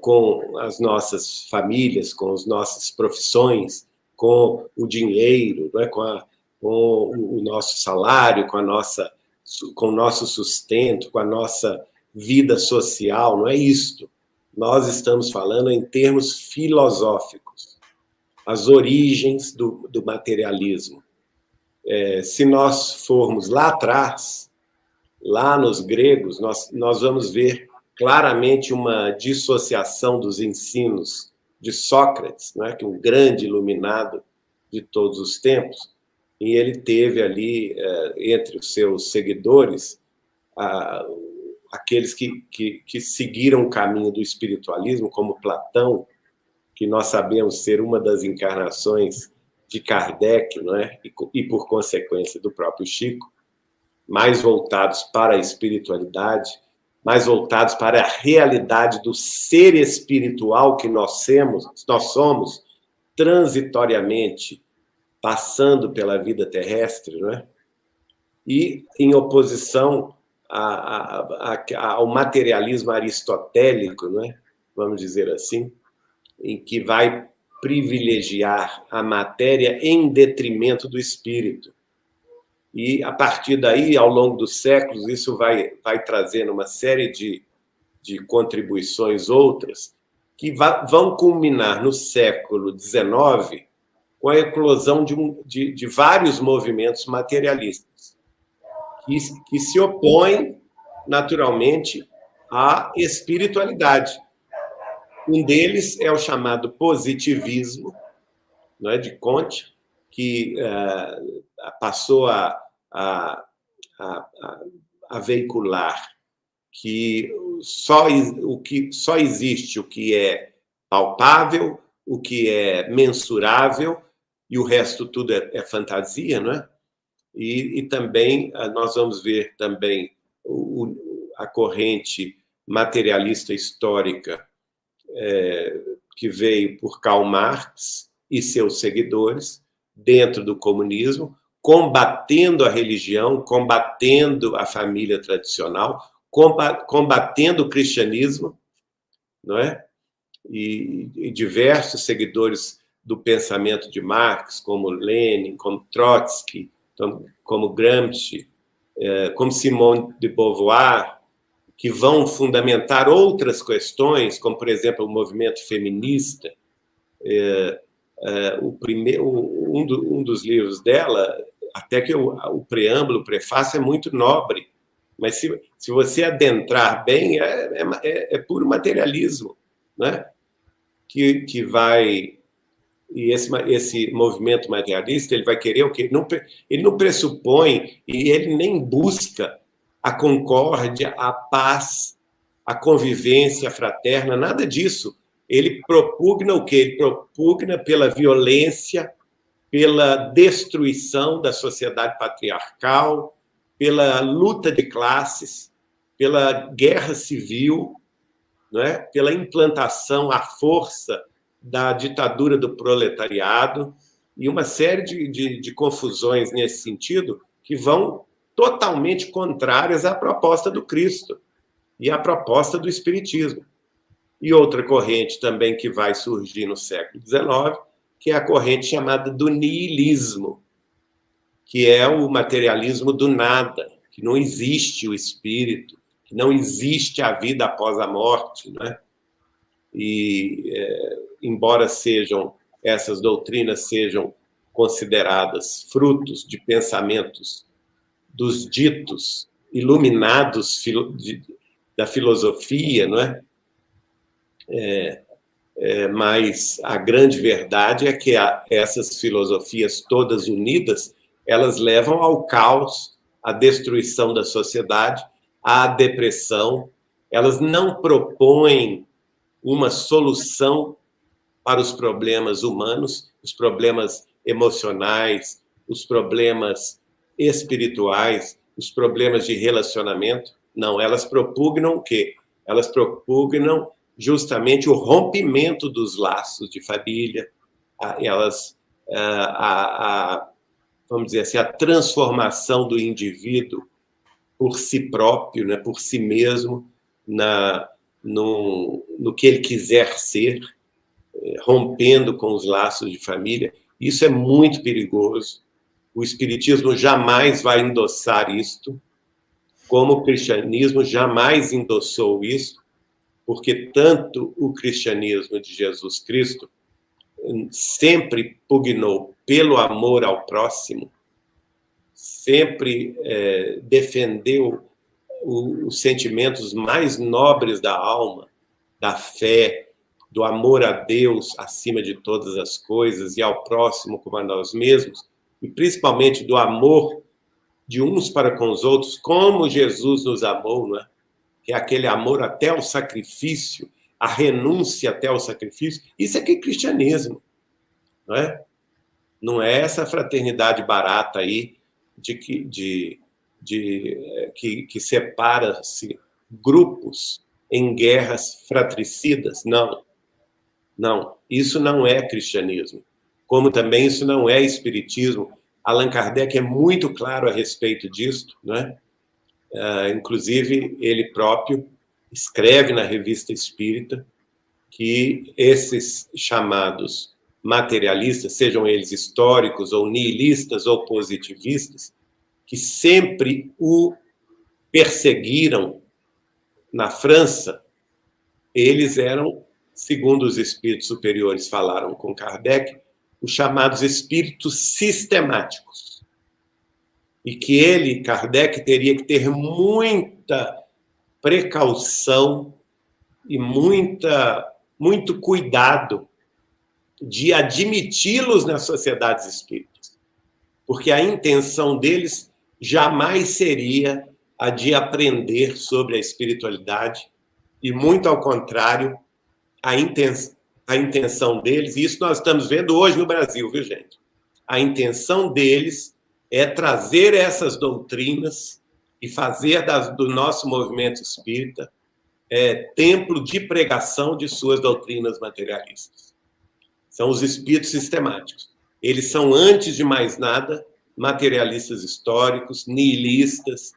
com as nossas famílias, com as nossas profissões, com o dinheiro, né? com o nosso salário, com o nosso sustento, com a nossa vida social. Não é isto. Nós estamos falando em termos filosóficos, as origens do materialismo. Se nós formos lá atrás, lá nos gregos, nós vamos ver claramente uma dissociação dos ensinos de Sócrates, né, que é um grande iluminado de todos os tempos, e ele teve ali, entre os seus seguidores, aqueles que seguiram o caminho do espiritualismo, como Platão, que nós sabemos ser uma das encarnações de Kardec, não é? E por consequência do próprio Chico, mais voltados para a espiritualidade, mais voltados para a realidade do ser espiritual que nós somos transitoriamente passando pela vida terrestre, não é? e em oposição ao materialismo aristotélico, né? Vamos dizer assim, em que vai privilegiar a matéria em detrimento do espírito. E, a partir daí, ao longo dos séculos, isso vai trazendo uma série de contribuições outras que vão culminar no século XIX com a eclosão de vários movimentos materialistas que se opõem, naturalmente, à espiritualidade. Um deles é o chamado positivismo, não é, de Comte, que passou a veicular que só existe o que é palpável, o que é mensurável, e o resto tudo é fantasia, não é? E também nós vamos ver também a corrente materialista histórica que veio por Karl Marx e seus seguidores dentro do comunismo, combatendo a religião, combatendo a família tradicional, combatendo o cristianismo, não é? E diversos seguidores do pensamento de Marx, como Lenin, como Trotsky, como Gramsci, como Simone de Beauvoir, que vão fundamentar outras questões, como, por exemplo, o movimento feminista. Um dos livros dela, até que o preâmbulo, o prefácio é muito nobre, mas se você adentrar bem, é puro materialismo, né? Que vai... E esse movimento materialista, ele vai querer o quê? Ele não pressupõe e ele nem busca a concórdia, a paz, a convivência fraterna, nada disso. Ele propugna o quê? Ele propugna pela violência, pela destruição da sociedade patriarcal, pela luta de classes, pela guerra civil, não é? Pela implantação à força da ditadura do proletariado e uma série de confusões nesse sentido que vão totalmente contrárias à proposta do Cristo e à proposta do Espiritismo. E outra corrente também que vai surgir no século XIX, que é a corrente chamada do niilismo, que é o materialismo do nada, que não existe o espírito, que não existe a vida após a morte, né? E, embora essas doutrinas sejam consideradas frutos de pensamentos dos ditos iluminados da filosofia, não é? Mas a grande verdade é que essas filosofias todas unidas, elas levam ao caos, à destruição da sociedade, à depressão. Elas não propõem uma solução para os problemas humanos, os problemas emocionais, os problemas espirituais, os problemas de relacionamento. Não, elas propugnam o quê? Elas propugnam justamente o rompimento dos laços de família, vamos dizer assim, a transformação do indivíduo por si próprio, né, por si mesmo, no que ele quiser ser, rompendo com os laços de família. Isso é muito perigoso. O Espiritismo jamais vai endossar isto, como o cristianismo jamais endossou isso, porque tanto o cristianismo de Jesus Cristo sempre pugnou pelo amor ao próximo, sempre defendeu os sentimentos mais nobres da alma, da fé, do amor a Deus acima de todas as coisas e ao próximo como a nós mesmos, e principalmente do amor de uns para com os outros, como Jesus nos amou, não é? Que é aquele amor até o sacrifício, a renúncia até o sacrifício. Isso é que é cristianismo, não é? Não é essa fraternidade barata aí que separa-se grupos em guerras fratricidas. Não. Não, isso não é cristianismo. Como também isso não é espiritismo, Allan Kardec é muito claro a respeito disso, né? Inclusive, ele próprio escreve na Revista Espírita que esses chamados materialistas, sejam eles históricos ou nihilistas ou positivistas, que sempre o perseguiram na França, eles eram, segundo os espíritos superiores falaram com Kardec, os chamados espíritos sistemáticos. E que ele, Kardec, teria que ter muita precaução e muito cuidado de admiti-los nas sociedades espíritas, porque a intenção deles jamais seria a de aprender sobre a espiritualidade, e muito ao contrário, a intenção deles, e isso nós estamos vendo hoje no Brasil, viu, gente? A intenção deles é trazer essas doutrinas e fazer do nosso movimento espírita templo de pregação de suas doutrinas materialistas. São os espíritos sistemáticos. Eles são, antes de mais nada, materialistas históricos, nihilistas,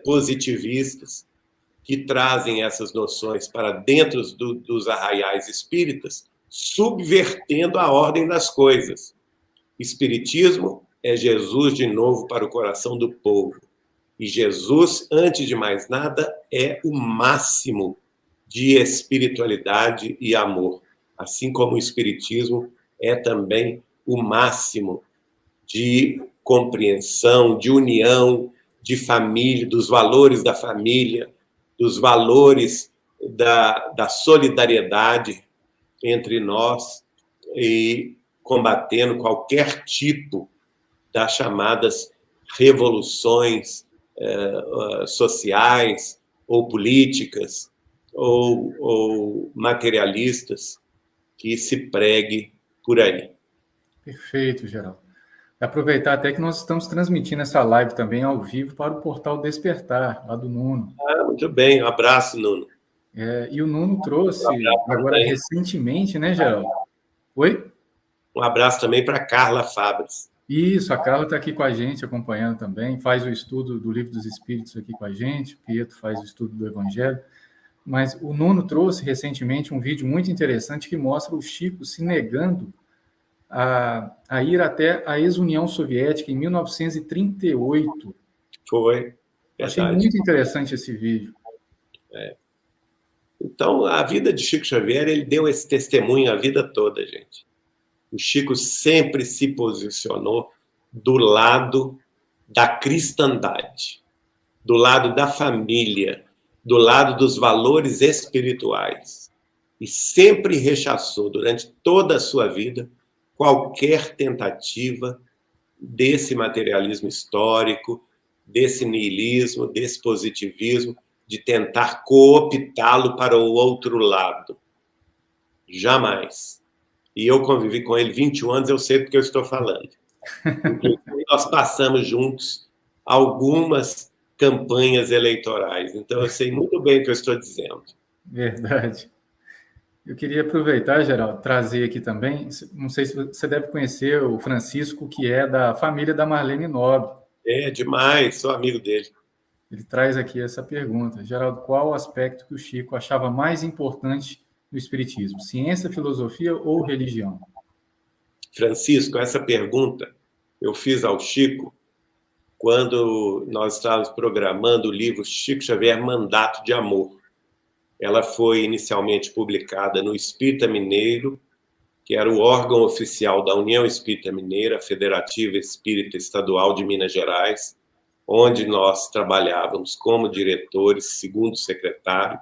positivistas, que trazem essas noções para dentro dos arraiais espíritas, subvertendo a ordem das coisas. Espiritismo é Jesus de novo para o coração do povo. E Jesus, antes de mais nada, é o máximo de espiritualidade e amor. Assim como o Espiritismo é também o máximo de compreensão, de união, de família, dos valores da família, dos valores da solidariedade entre nós, e combatendo qualquer tipo das chamadas revoluções sociais ou políticas ou materialistas que se pregue por aí. Perfeito, Geraldo. Aproveitar até que nós estamos transmitindo essa live também ao vivo para o portal Despertar, lá do Nuno. Muito bem, um abraço, Nuno. E o Nuno trouxe, agora também, recentemente, né, Geraldo? Oi? Um abraço também para Carla Fabres. Isso, a Carla está aqui com a gente, acompanhando também, faz o estudo do Livro dos Espíritos aqui com a gente, o Pietro faz o estudo do Evangelho, mas o Nuno trouxe recentemente um vídeo muito interessante que mostra o Chico se negando a ir até a ex-União Soviética em 1938. Foi, verdade. Achei muito interessante esse vídeo. Então, a vida de Chico Xavier, ele deu esse testemunho a vida toda, gente. O Chico sempre se posicionou do lado da cristandade, do lado da família, do lado dos valores espirituais. E sempre rechaçou, durante toda a sua vida, qualquer tentativa desse materialismo histórico, desse nihilismo, desse positivismo, de tentar cooptá-lo para o outro lado. Jamais. E eu convivi com ele 21 anos, eu sei do que eu estou falando. Nós passamos juntos algumas campanhas eleitorais, então eu sei muito bem o que eu estou dizendo. Verdade. Eu queria aproveitar, Geraldo, trazer aqui também, não sei se você deve conhecer o Francisco, que é da família da Marlene Nobre. Demais, sou amigo dele. Ele traz aqui essa pergunta. Geraldo, qual o aspecto que o Chico achava mais importante no Espiritismo? Ciência, filosofia ou religião? Francisco, essa pergunta eu fiz ao Chico quando nós estávamos programando o livro Chico Xavier, Mandato de Amor. Ela foi inicialmente publicada no Espírita Mineiro, que era o órgão oficial da União Espírita Mineira, Federativa Espírita Estadual de Minas Gerais, onde nós trabalhávamos como diretores, segundo secretário,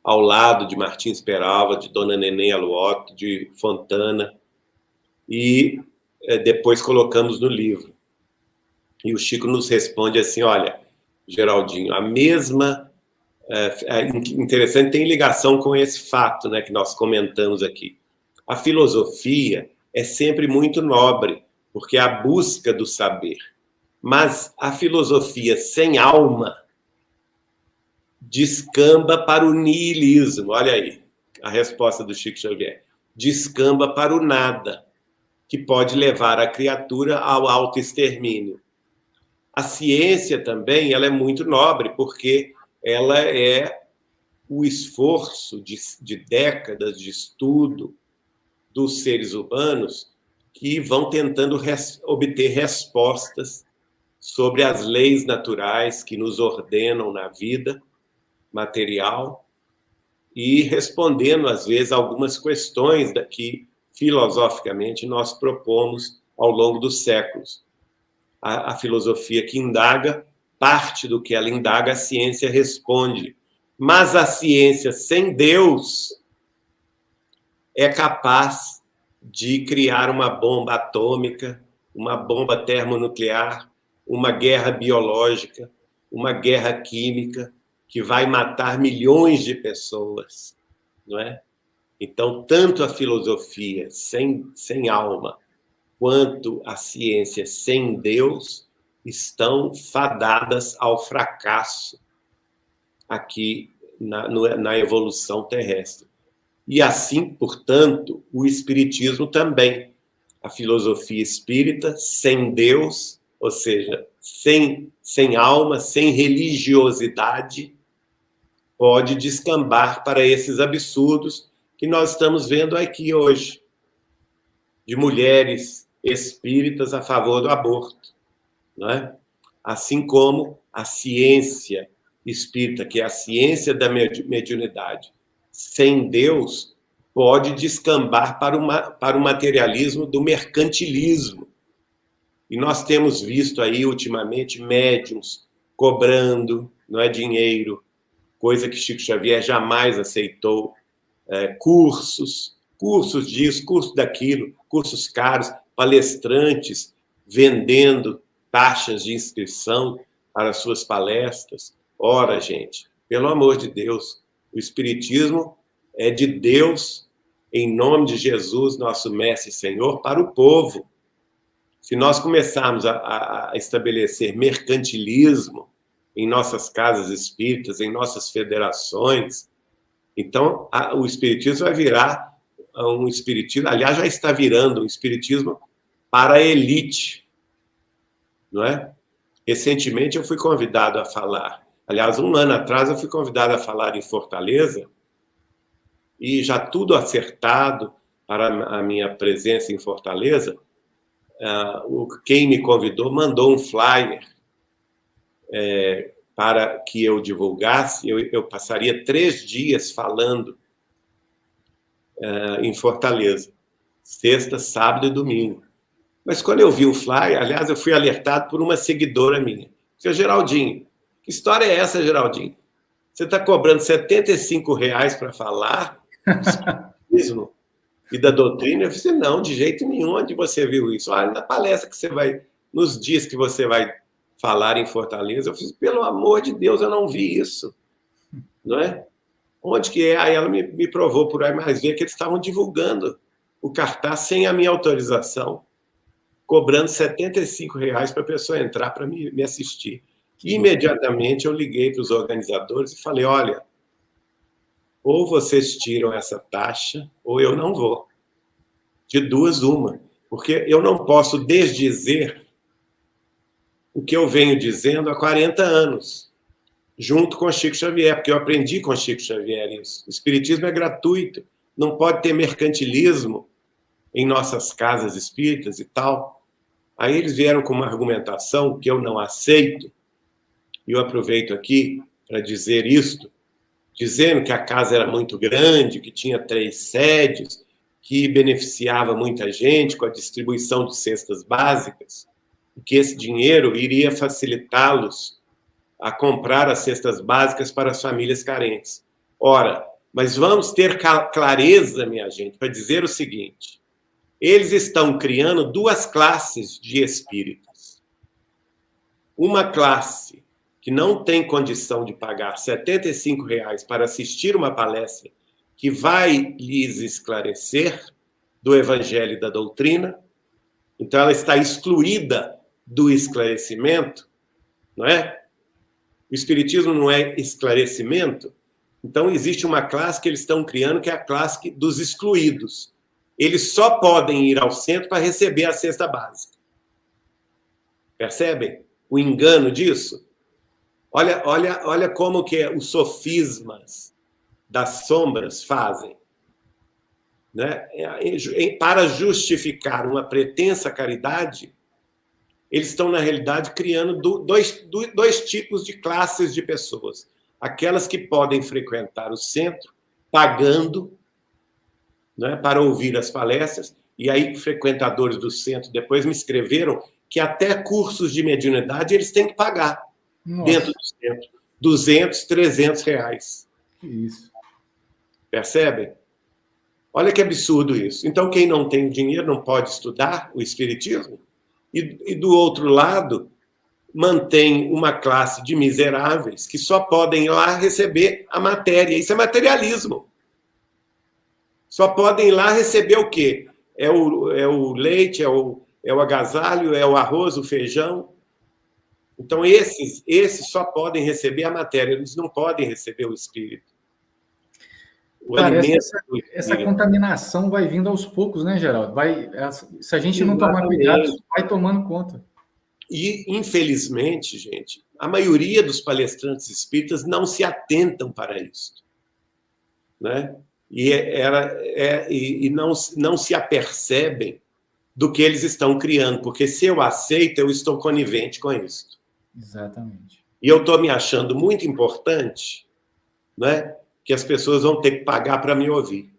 ao lado de Martins Peralva, de Dona Neném Aluoto, de Fontana, e depois colocamos no livro. E o Chico nos responde assim, olha, Geraldinho, a mesma... interessante, tem ligação com esse fato, né, que nós comentamos aqui. A filosofia é sempre muito nobre, porque é a busca do saber. Mas a filosofia sem alma descamba para o nihilismo. Olha aí a resposta do Chico Xavier. Descamba para o nada, que pode levar a criatura ao autoextermínio. A ciência também, ela é muito nobre, porque ela é o esforço de décadas de estudo dos seres humanos que vão tentando obter respostas sobre as leis naturais que nos ordenam na vida material e respondendo, às vezes, algumas questões que, filosoficamente, nós propomos ao longo dos séculos. A filosofia que indaga, parte do que ela indaga, a ciência responde. Mas a ciência sem Deus é capaz de criar uma bomba atômica, uma bomba termonuclear, uma guerra biológica, uma guerra química, que vai matar milhões de pessoas, não é? Então, tanto a filosofia sem alma, quanto a ciência sem Deus, estão fadadas ao fracasso aqui na evolução terrestre. E assim, portanto, o espiritismo também. A filosofia espírita sem Deus, ou seja, sem alma, sem religiosidade, pode descambar para esses absurdos que nós estamos vendo aqui hoje, de mulheres espíritas a favor do aborto, não é? Assim como a ciência espírita, que é a ciência da mediunidade, sem Deus, pode descambar para o materialismo do mercantilismo. E nós temos visto aí, ultimamente, médiuns cobrando, não é, dinheiro, coisa que Chico Xavier jamais aceitou, cursos disso, cursos daquilo, cursos caros, palestrantes vendendo taxas de inscrição para suas palestras. Ora, gente, pelo amor de Deus, o Espiritismo é de Deus, em nome de Jesus, nosso Mestre e Senhor, para o povo. Se nós começarmos a estabelecer mercantilismo em nossas casas espíritas, em nossas federações, então o espiritismo vai virar um espiritismo, aliás, já está virando um espiritismo para a elite, não é? Recentemente eu fui convidado a falar, aliás, um ano atrás eu fui convidado a falar em Fortaleza, e já tudo acertado para a minha presença em Fortaleza, quem me convidou mandou um flyer para que eu divulgasse. Eu passaria 3 dias falando em Fortaleza, sexta, sábado e domingo. Mas quando eu vi o flyer, aliás, eu fui alertado por uma seguidora minha. Seu Geraldinho, que história é essa, Geraldinho? Você está cobrando R$75 para falar mesmo e da doutrina? Eu disse, não, de jeito nenhum. Onde você viu isso? Olha, na palestra que você vai, nos dias que você vai falar em Fortaleza. Eu fiz, pelo amor de Deus, eu não vi isso, não é? Onde que é? Aí ela me provou por aí mais ver que eles estavam divulgando o cartaz sem a minha autorização, cobrando R$75 para a pessoa entrar para me assistir. Imediatamente eu liguei para os organizadores e falei, olha, ou vocês tiram essa taxa, ou eu não vou. De duas, uma. Porque eu não posso desdizer o que eu venho dizendo há 40 anos, junto com Chico Xavier, porque eu aprendi com Chico Xavier isso. O espiritismo é gratuito, não pode ter mercantilismo em nossas casas espíritas e tal. Aí eles vieram com uma argumentação que eu não aceito, e eu aproveito aqui para dizer isto, dizendo que a casa era muito grande, que tinha 3 sedes, que beneficiava muita gente com a distribuição de cestas básicas, e que esse dinheiro iria facilitá-los a comprar as cestas básicas para as famílias carentes. Ora, mas vamos ter clareza, minha gente, para dizer o seguinte, eles estão criando 2 classes de espíritas. Uma classe que não tem condição de pagar R$75 para assistir uma palestra que vai lhes esclarecer do Evangelho e da doutrina, então ela está excluída do esclarecimento, não é? O Espiritismo não é esclarecimento, então existe uma classe que eles estão criando que é a classe dos excluídos. eles só podem ir ao centro para receber a cesta básica. Percebem o engano disso? Olha como que os sofismas das sombras fazem. Né? Para justificar uma pretensa caridade, eles estão, na realidade, criando dois tipos de classes de pessoas. Aquelas que podem frequentar o centro pagando, né, para ouvir as palestras, e aí frequentadores do centro depois me escreveram que até cursos de mediunidade eles têm que pagar. Nossa. Dentro do centro. 200, 300 reais. Isso. Percebem? Olha que absurdo isso. Então, quem não tem dinheiro não pode estudar o espiritismo? E do outro lado, mantém uma classe de miseráveis que só podem ir lá receber a matéria. Isso é materialismo. Só podem ir lá receber o quê? É o leite, é o agasalho, é o arroz, o feijão. Então, esses só podem receber a matéria, eles não podem receber o espírito. Essa contaminação vai vindo aos poucos, né, Geraldo? Se a gente não tomar cuidado, vai tomando conta. E, infelizmente, gente, a maioria dos palestrantes espíritas não se atentam para isso. Né? E não se apercebem do que eles estão criando, porque se eu aceito, eu estou conivente com isso. Exatamente. E eu estou me achando muito importante, né, que as pessoas vão ter que pagar para me ouvir.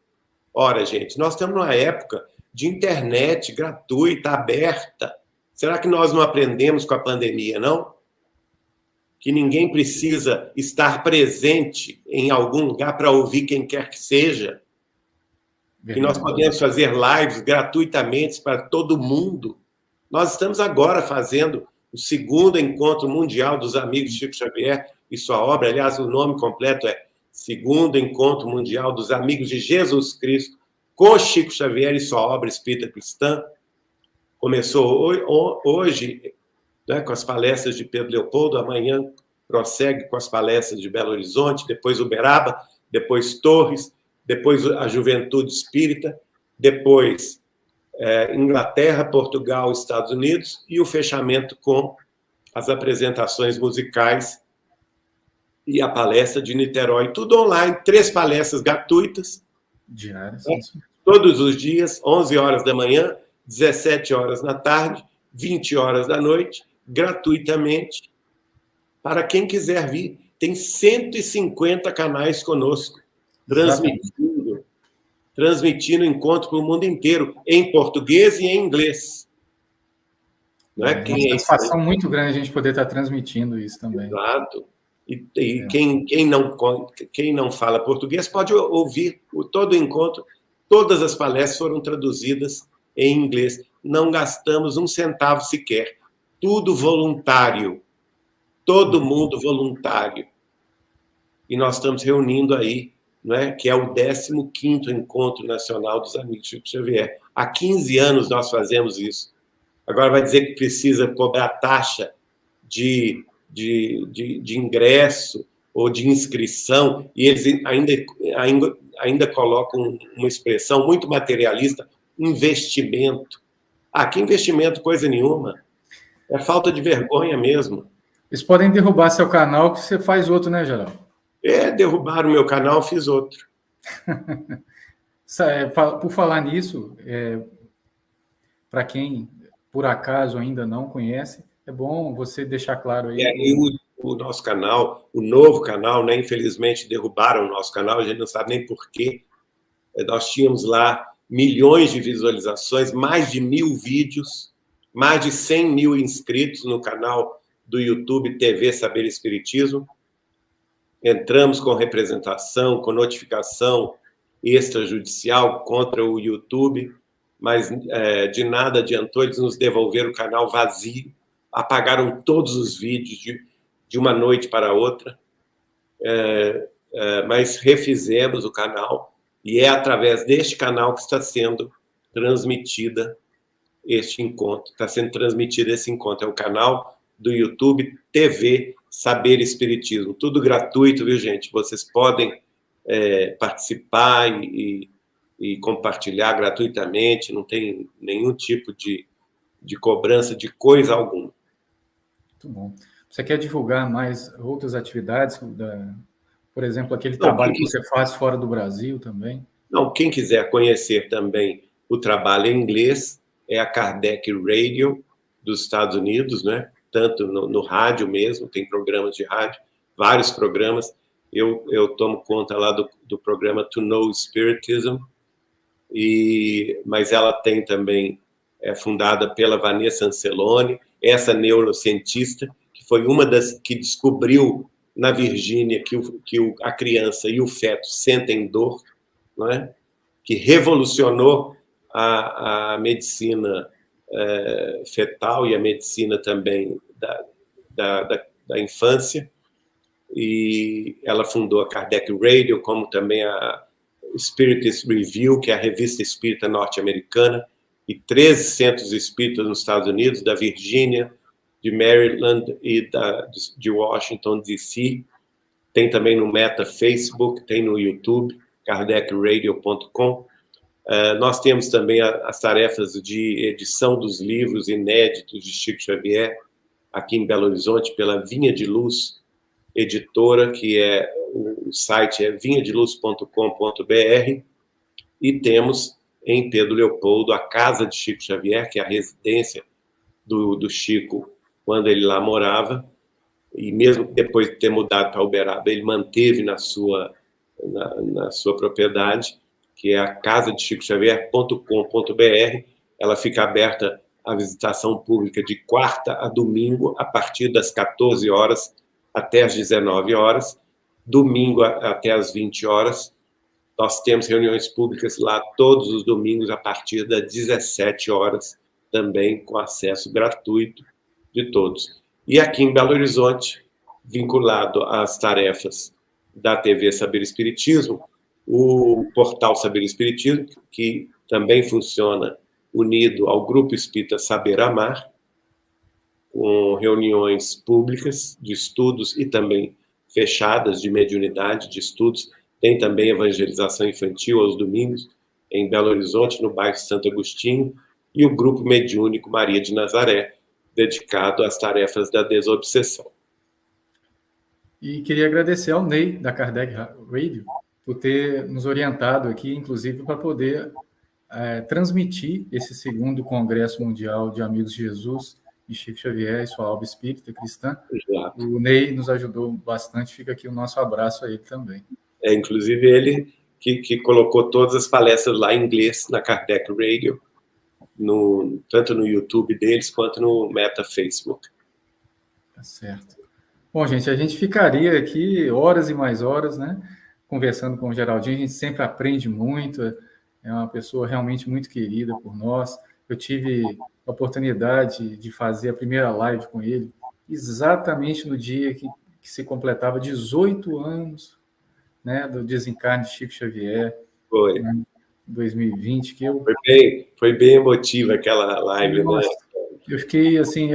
Ora, gente, nós estamos numa época de internet gratuita, aberta. Será que nós não aprendemos com a pandemia, não? Que ninguém precisa estar presente em algum lugar para ouvir quem quer que seja. Que nós podemos fazer lives gratuitamente para todo mundo. Nós estamos agora fazendo o 2º Encontro Mundial dos Amigos de Chico Xavier e sua obra. Aliás, o nome completo é 2º Encontro Mundial dos Amigos de Jesus Cristo com Chico Xavier e sua obra Espírita Cristã. Começou hoje, né, com as palestras de Pedro Leopoldo, amanhã prossegue com as palestras de Belo Horizonte, depois Uberaba, depois Torres, depois a Juventude Espírita, depois Inglaterra, Portugal, Estados Unidos, e o fechamento com as apresentações musicais e a palestra de Niterói. Tudo online, 3 palestras gratuitas. Diárias. Todos os dias, 11 horas da manhã, 17 horas da tarde, 20 horas da noite, gratuitamente, para quem quiser vir. Tem 150 canais conosco, transmitindo encontro para o mundo inteiro, em português e em inglês. Não é? É uma satisfação muito grande a gente poder estar transmitindo isso também. Exato. E quem não fala português pode ouvir todo o encontro. Todas as palestras foram traduzidas em inglês. Não gastamos um centavo sequer. Tudo voluntário. Todo mundo voluntário. E nós estamos reunindo aí, né, que é o 15º Encontro Nacional dos Amigos de Chico Xavier. Há 15 anos nós fazemos isso. Agora vai dizer que precisa cobrar taxa de ingresso ou de inscrição, e eles ainda colocam uma expressão muito materialista, investimento. Que investimento? Coisa nenhuma. É falta de vergonha mesmo. Eles podem derrubar seu canal, que você faz outro, né, Geraldo? Derrubaram o meu canal, fiz outro. Por falar nisso, para quem, por acaso, ainda não conhece, é bom você deixar claro aí. O nosso canal, o novo canal, né, infelizmente derrubaram o nosso canal, a gente não sabe nem por quê. Nós tínhamos lá milhões de visualizações, mais de 1000 vídeos, mais de 100 mil inscritos no canal do YouTube TV Saber Espiritismo. Entramos com representação, com notificação extrajudicial contra o YouTube, mas de nada adiantou, eles nos devolveram o canal vazio, apagaram todos os vídeos de uma noite para outra, mas refizemos o canal, e é através deste canal que está sendo transmitida este encontro, está sendo transmitido esse encontro, é o canal do YouTube TV Saber Espiritismo, tudo gratuito, viu, gente? Vocês podem participar e e compartilhar gratuitamente, não tem nenhum tipo de cobrança de coisa alguma. Muito bom. Você quer divulgar mais outras atividades, por exemplo, aquele Não, trabalho que você faz fora do Brasil também? Não, quem quiser conhecer também o trabalho em inglês, é a Kardec Radio dos Estados Unidos, né? Tanto no rádio mesmo, tem programas de rádio, vários programas. Eu tomo conta lá do programa To Know Spiritism, mas ela tem também, é fundada pela Vanessa Anceloni, essa neurocientista, que foi uma das que descobriu na Virgínia que a criança e o feto sentem dor, não é? Que revolucionou a medicina fetal e a medicina também da infância. E ela fundou a Kardec Radio, como também a Spiritist Review, que é a revista espírita norte-americana, e 13 centros espíritas nos Estados Unidos, da Virgínia, de Maryland e de Washington, D.C. Tem também no Meta Facebook, tem no YouTube, kardecradio.com. Nós temos também as tarefas de edição dos livros inéditos de Chico Xavier, aqui em Belo Horizonte, pela Vinha de Luz Editora, que o site é vinhadeluz.com.br, e temos em Pedro Leopoldo a Casa de Chico Xavier, que é a residência do Chico quando ele lá morava, e mesmo depois de ter mudado para Uberaba, ele manteve na sua propriedade, que é a casadechicoxavier.com.br. Ela fica aberta à visitação pública de quarta a domingo, a partir das 14 horas até as 19 horas, domingo até as 20 horas. Nós temos reuniões públicas lá todos os domingos a partir das 17 horas, também com acesso gratuito de todos. E aqui em Belo Horizonte, vinculado às tarefas da TV Saber Espiritismo, o portal Saber Espiritismo, que também funciona unido ao Grupo Espírita Saber Amar, com reuniões públicas de estudos e também fechadas de mediunidade, de estudos. Tem também evangelização infantil aos domingos, em Belo Horizonte, no bairro Santo Agostinho, e o Grupo Mediúnico Maria de Nazaré, dedicado às tarefas da desobsessão. E queria agradecer ao Ney, da Kardec Radio, por ter nos orientado aqui, inclusive, para poder transmitir esse segundo Congresso Mundial de Amigos de Jesus e Chico Xavier e sua alma espírita cristã. Exato. O Ney nos ajudou bastante, fica aqui o nosso abraço a ele também. Inclusive ele que colocou todas as palestras lá em inglês na Kardec Radio, tanto no YouTube deles quanto no Meta Facebook. Tá certo. Bom, gente, a gente ficaria aqui horas e mais horas, né, conversando com o Geraldinho. A gente sempre aprende muito, é uma pessoa realmente muito querida por nós. Eu tive a oportunidade de fazer a primeira live com ele exatamente no dia que se completava 18 anos, né, do desencarne de Chico Xavier. Foi. Né, 2020, que foi bem emotiva aquela live. Nossa, né? Eu fiquei assim,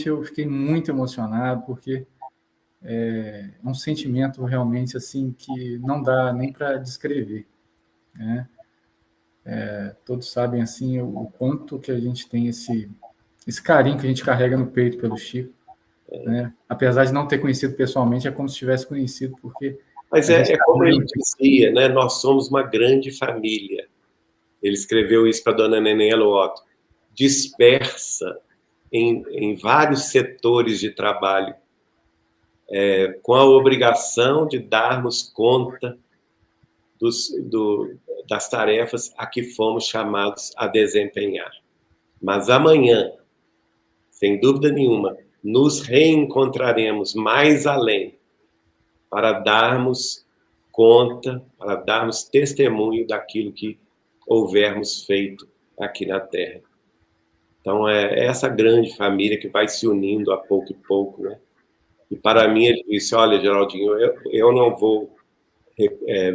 eu fiquei muito emocionado, porque é um sentimento realmente assim que não dá nem para descrever, né? Todos sabem assim o quanto que a gente tem esse carinho que a gente carrega no peito pelo Chico, né? Apesar de não ter conhecido pessoalmente, é como se tivesse conhecido, porque... Mas é como ele dizia, né? Nós somos uma grande família. Ele escreveu isso para a dona Neném Elootto, dispersa em vários setores de trabalho, com a obrigação de darmos conta das tarefas a que fomos chamados a desempenhar. Mas amanhã, sem dúvida nenhuma, nos reencontraremos mais além para darmos conta, para darmos testemunho daquilo que houvermos feito aqui na Terra. Então, é essa grande família que vai se unindo a pouco e pouco, né? E para mim, ele disse, olha, Geraldinho, eu não vou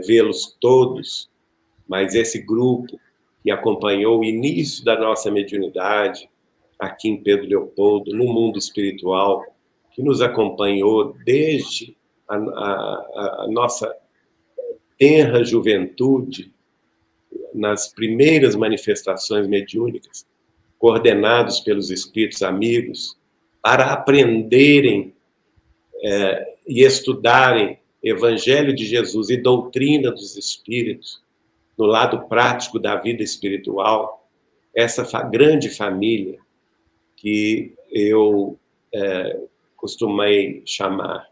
vê-los todos, mas esse grupo que acompanhou o início da nossa mediunidade, aqui em Pedro Leopoldo, no mundo espiritual, que nos acompanhou desde a nossa tenra juventude, nas primeiras manifestações mediúnicas, coordenados pelos espíritos amigos, para aprenderem e estudarem Evangelho de Jesus e doutrina dos espíritos, no lado prático da vida espiritual, essa grande família que eu costumei chamar,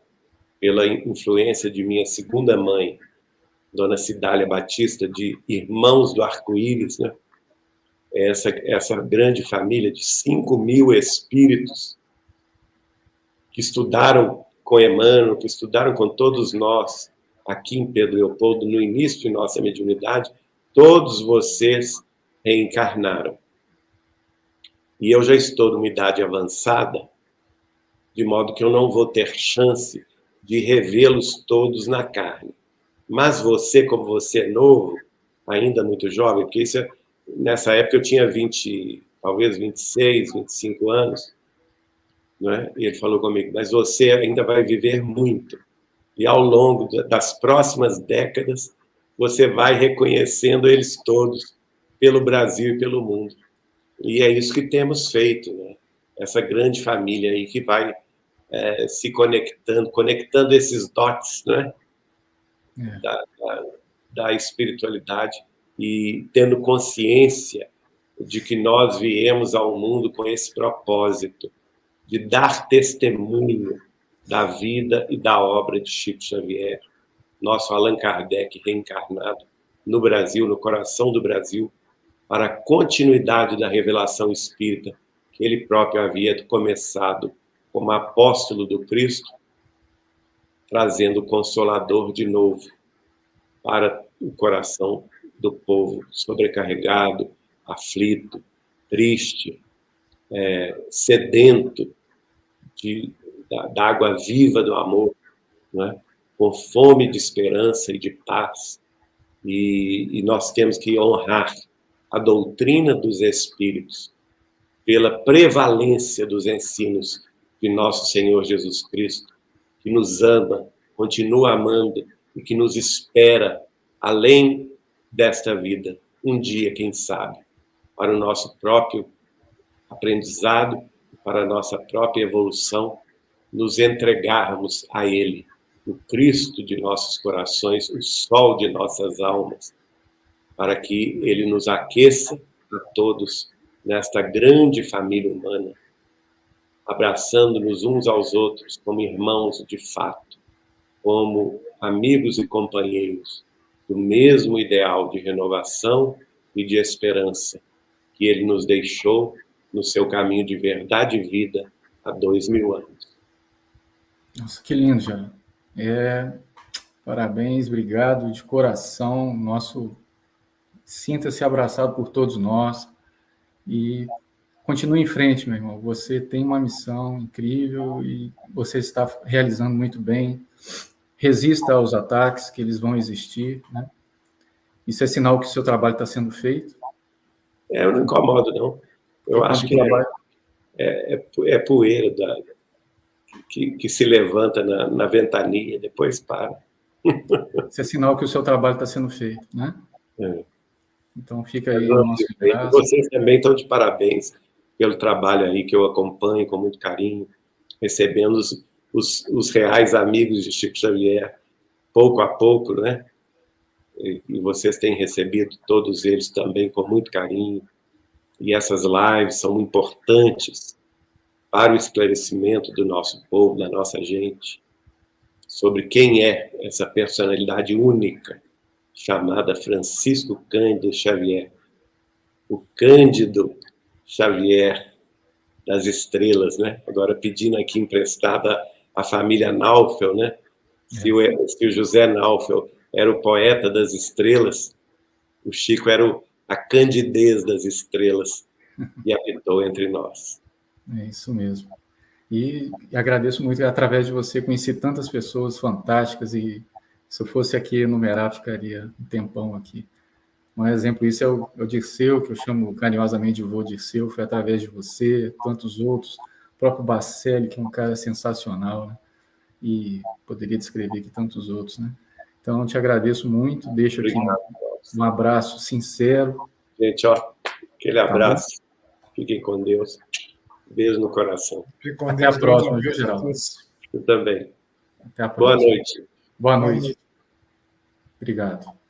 pela influência de minha segunda mãe, Dona Cidália Batista, de Irmãos do Arco-Íris, né? Essa grande família de 5.000 espíritos que estudaram com Emmanuel, que estudaram com todos nós, aqui em Pedro Leopoldo, no início de nossa mediunidade, todos vocês reencarnaram. E eu já estou numa idade avançada, de modo que eu não vou ter chance de revê-los todos na carne. Mas você, como você é novo, ainda muito jovem, porque nessa época eu tinha talvez 26, 25 anos, né? E ele falou comigo, mas você ainda vai viver muito. E ao longo das próximas décadas, você vai reconhecendo eles todos pelo Brasil e pelo mundo. E é isso que temos feito, né? Essa grande família aí que vai se conectando esses dots, né? Da espiritualidade e tendo consciência de que nós viemos ao mundo com esse propósito de dar testemunho da vida e da obra de Chico Xavier, nosso Allan Kardec reencarnado no Brasil, no coração do Brasil, para a continuidade da revelação espírita que ele próprio havia começado como apóstolo do Cristo, trazendo o Consolador de novo para o coração do povo sobrecarregado, aflito, triste, sedento da água viva do amor, né? Com fome de esperança e de paz. E nós temos que honrar a doutrina dos Espíritos pela prevalência dos ensinos de nosso Senhor Jesus Cristo, que nos ama, continua amando e que nos espera além desta vida, um dia, quem sabe, para o nosso próprio aprendizado, para a nossa própria evolução, nos entregarmos a Ele, o Cristo de nossos corações, o sol de nossas almas, para que Ele nos aqueça a todos nesta grande família humana, abraçando-nos uns aos outros como irmãos de fato, como amigos e companheiros do mesmo ideal de renovação e de esperança que Ele nos deixou no seu caminho de verdade e vida há 2000 anos. Nossa, que lindo, Jean. Parabéns, obrigado de coração. Sinta-se abraçado por todos nós e continue em frente, meu irmão. Você tem uma missão incrível e você está realizando muito bem. Resista aos ataques, que eles vão existir, né? Isso é sinal que o seu trabalho está sendo feito. Eu não incomodo, não. Eu acho que é poeira que se levanta na ventania, depois para. Isso é sinal que o seu trabalho está sendo feito, né? Então fica aí o nosso abraço. Vocês também estão de parabéns pelo trabalho aí que eu acompanho com muito carinho, recebendo os reais amigos de Chico Xavier, pouco a pouco, né? E vocês têm recebido todos eles também com muito carinho. E essas lives são importantes para o esclarecimento do nosso povo, da nossa gente, sobre quem é essa personalidade única, chamada Francisco Cândido Xavier, o Cândido Xavier das estrelas, né? Agora pedindo aqui emprestada a família Naufel, né? Se o José Naufel era o poeta das estrelas, o Chico era a candidez das estrelas e habitou entre nós. É isso mesmo. E agradeço muito que através de você conheci tantas pessoas fantásticas e se eu fosse aqui enumerar, ficaria um tempão aqui. Um exemplo disso é o Dirceu, que eu chamo carinhosamente de vô Dirceu, foi através de você, tantos outros, o próprio Bacelli, que é um cara sensacional, né? E poderia descrever aqui tantos outros, né? Então, eu te agradeço muito, deixo aqui Um abraço sincero. Gente, ó, aquele abraço. Fiquem com Deus. Beijo no coração. Até a próxima, viu, Geraldo? Eu também. Até a próxima. Boa noite. Boa noite. Obrigado.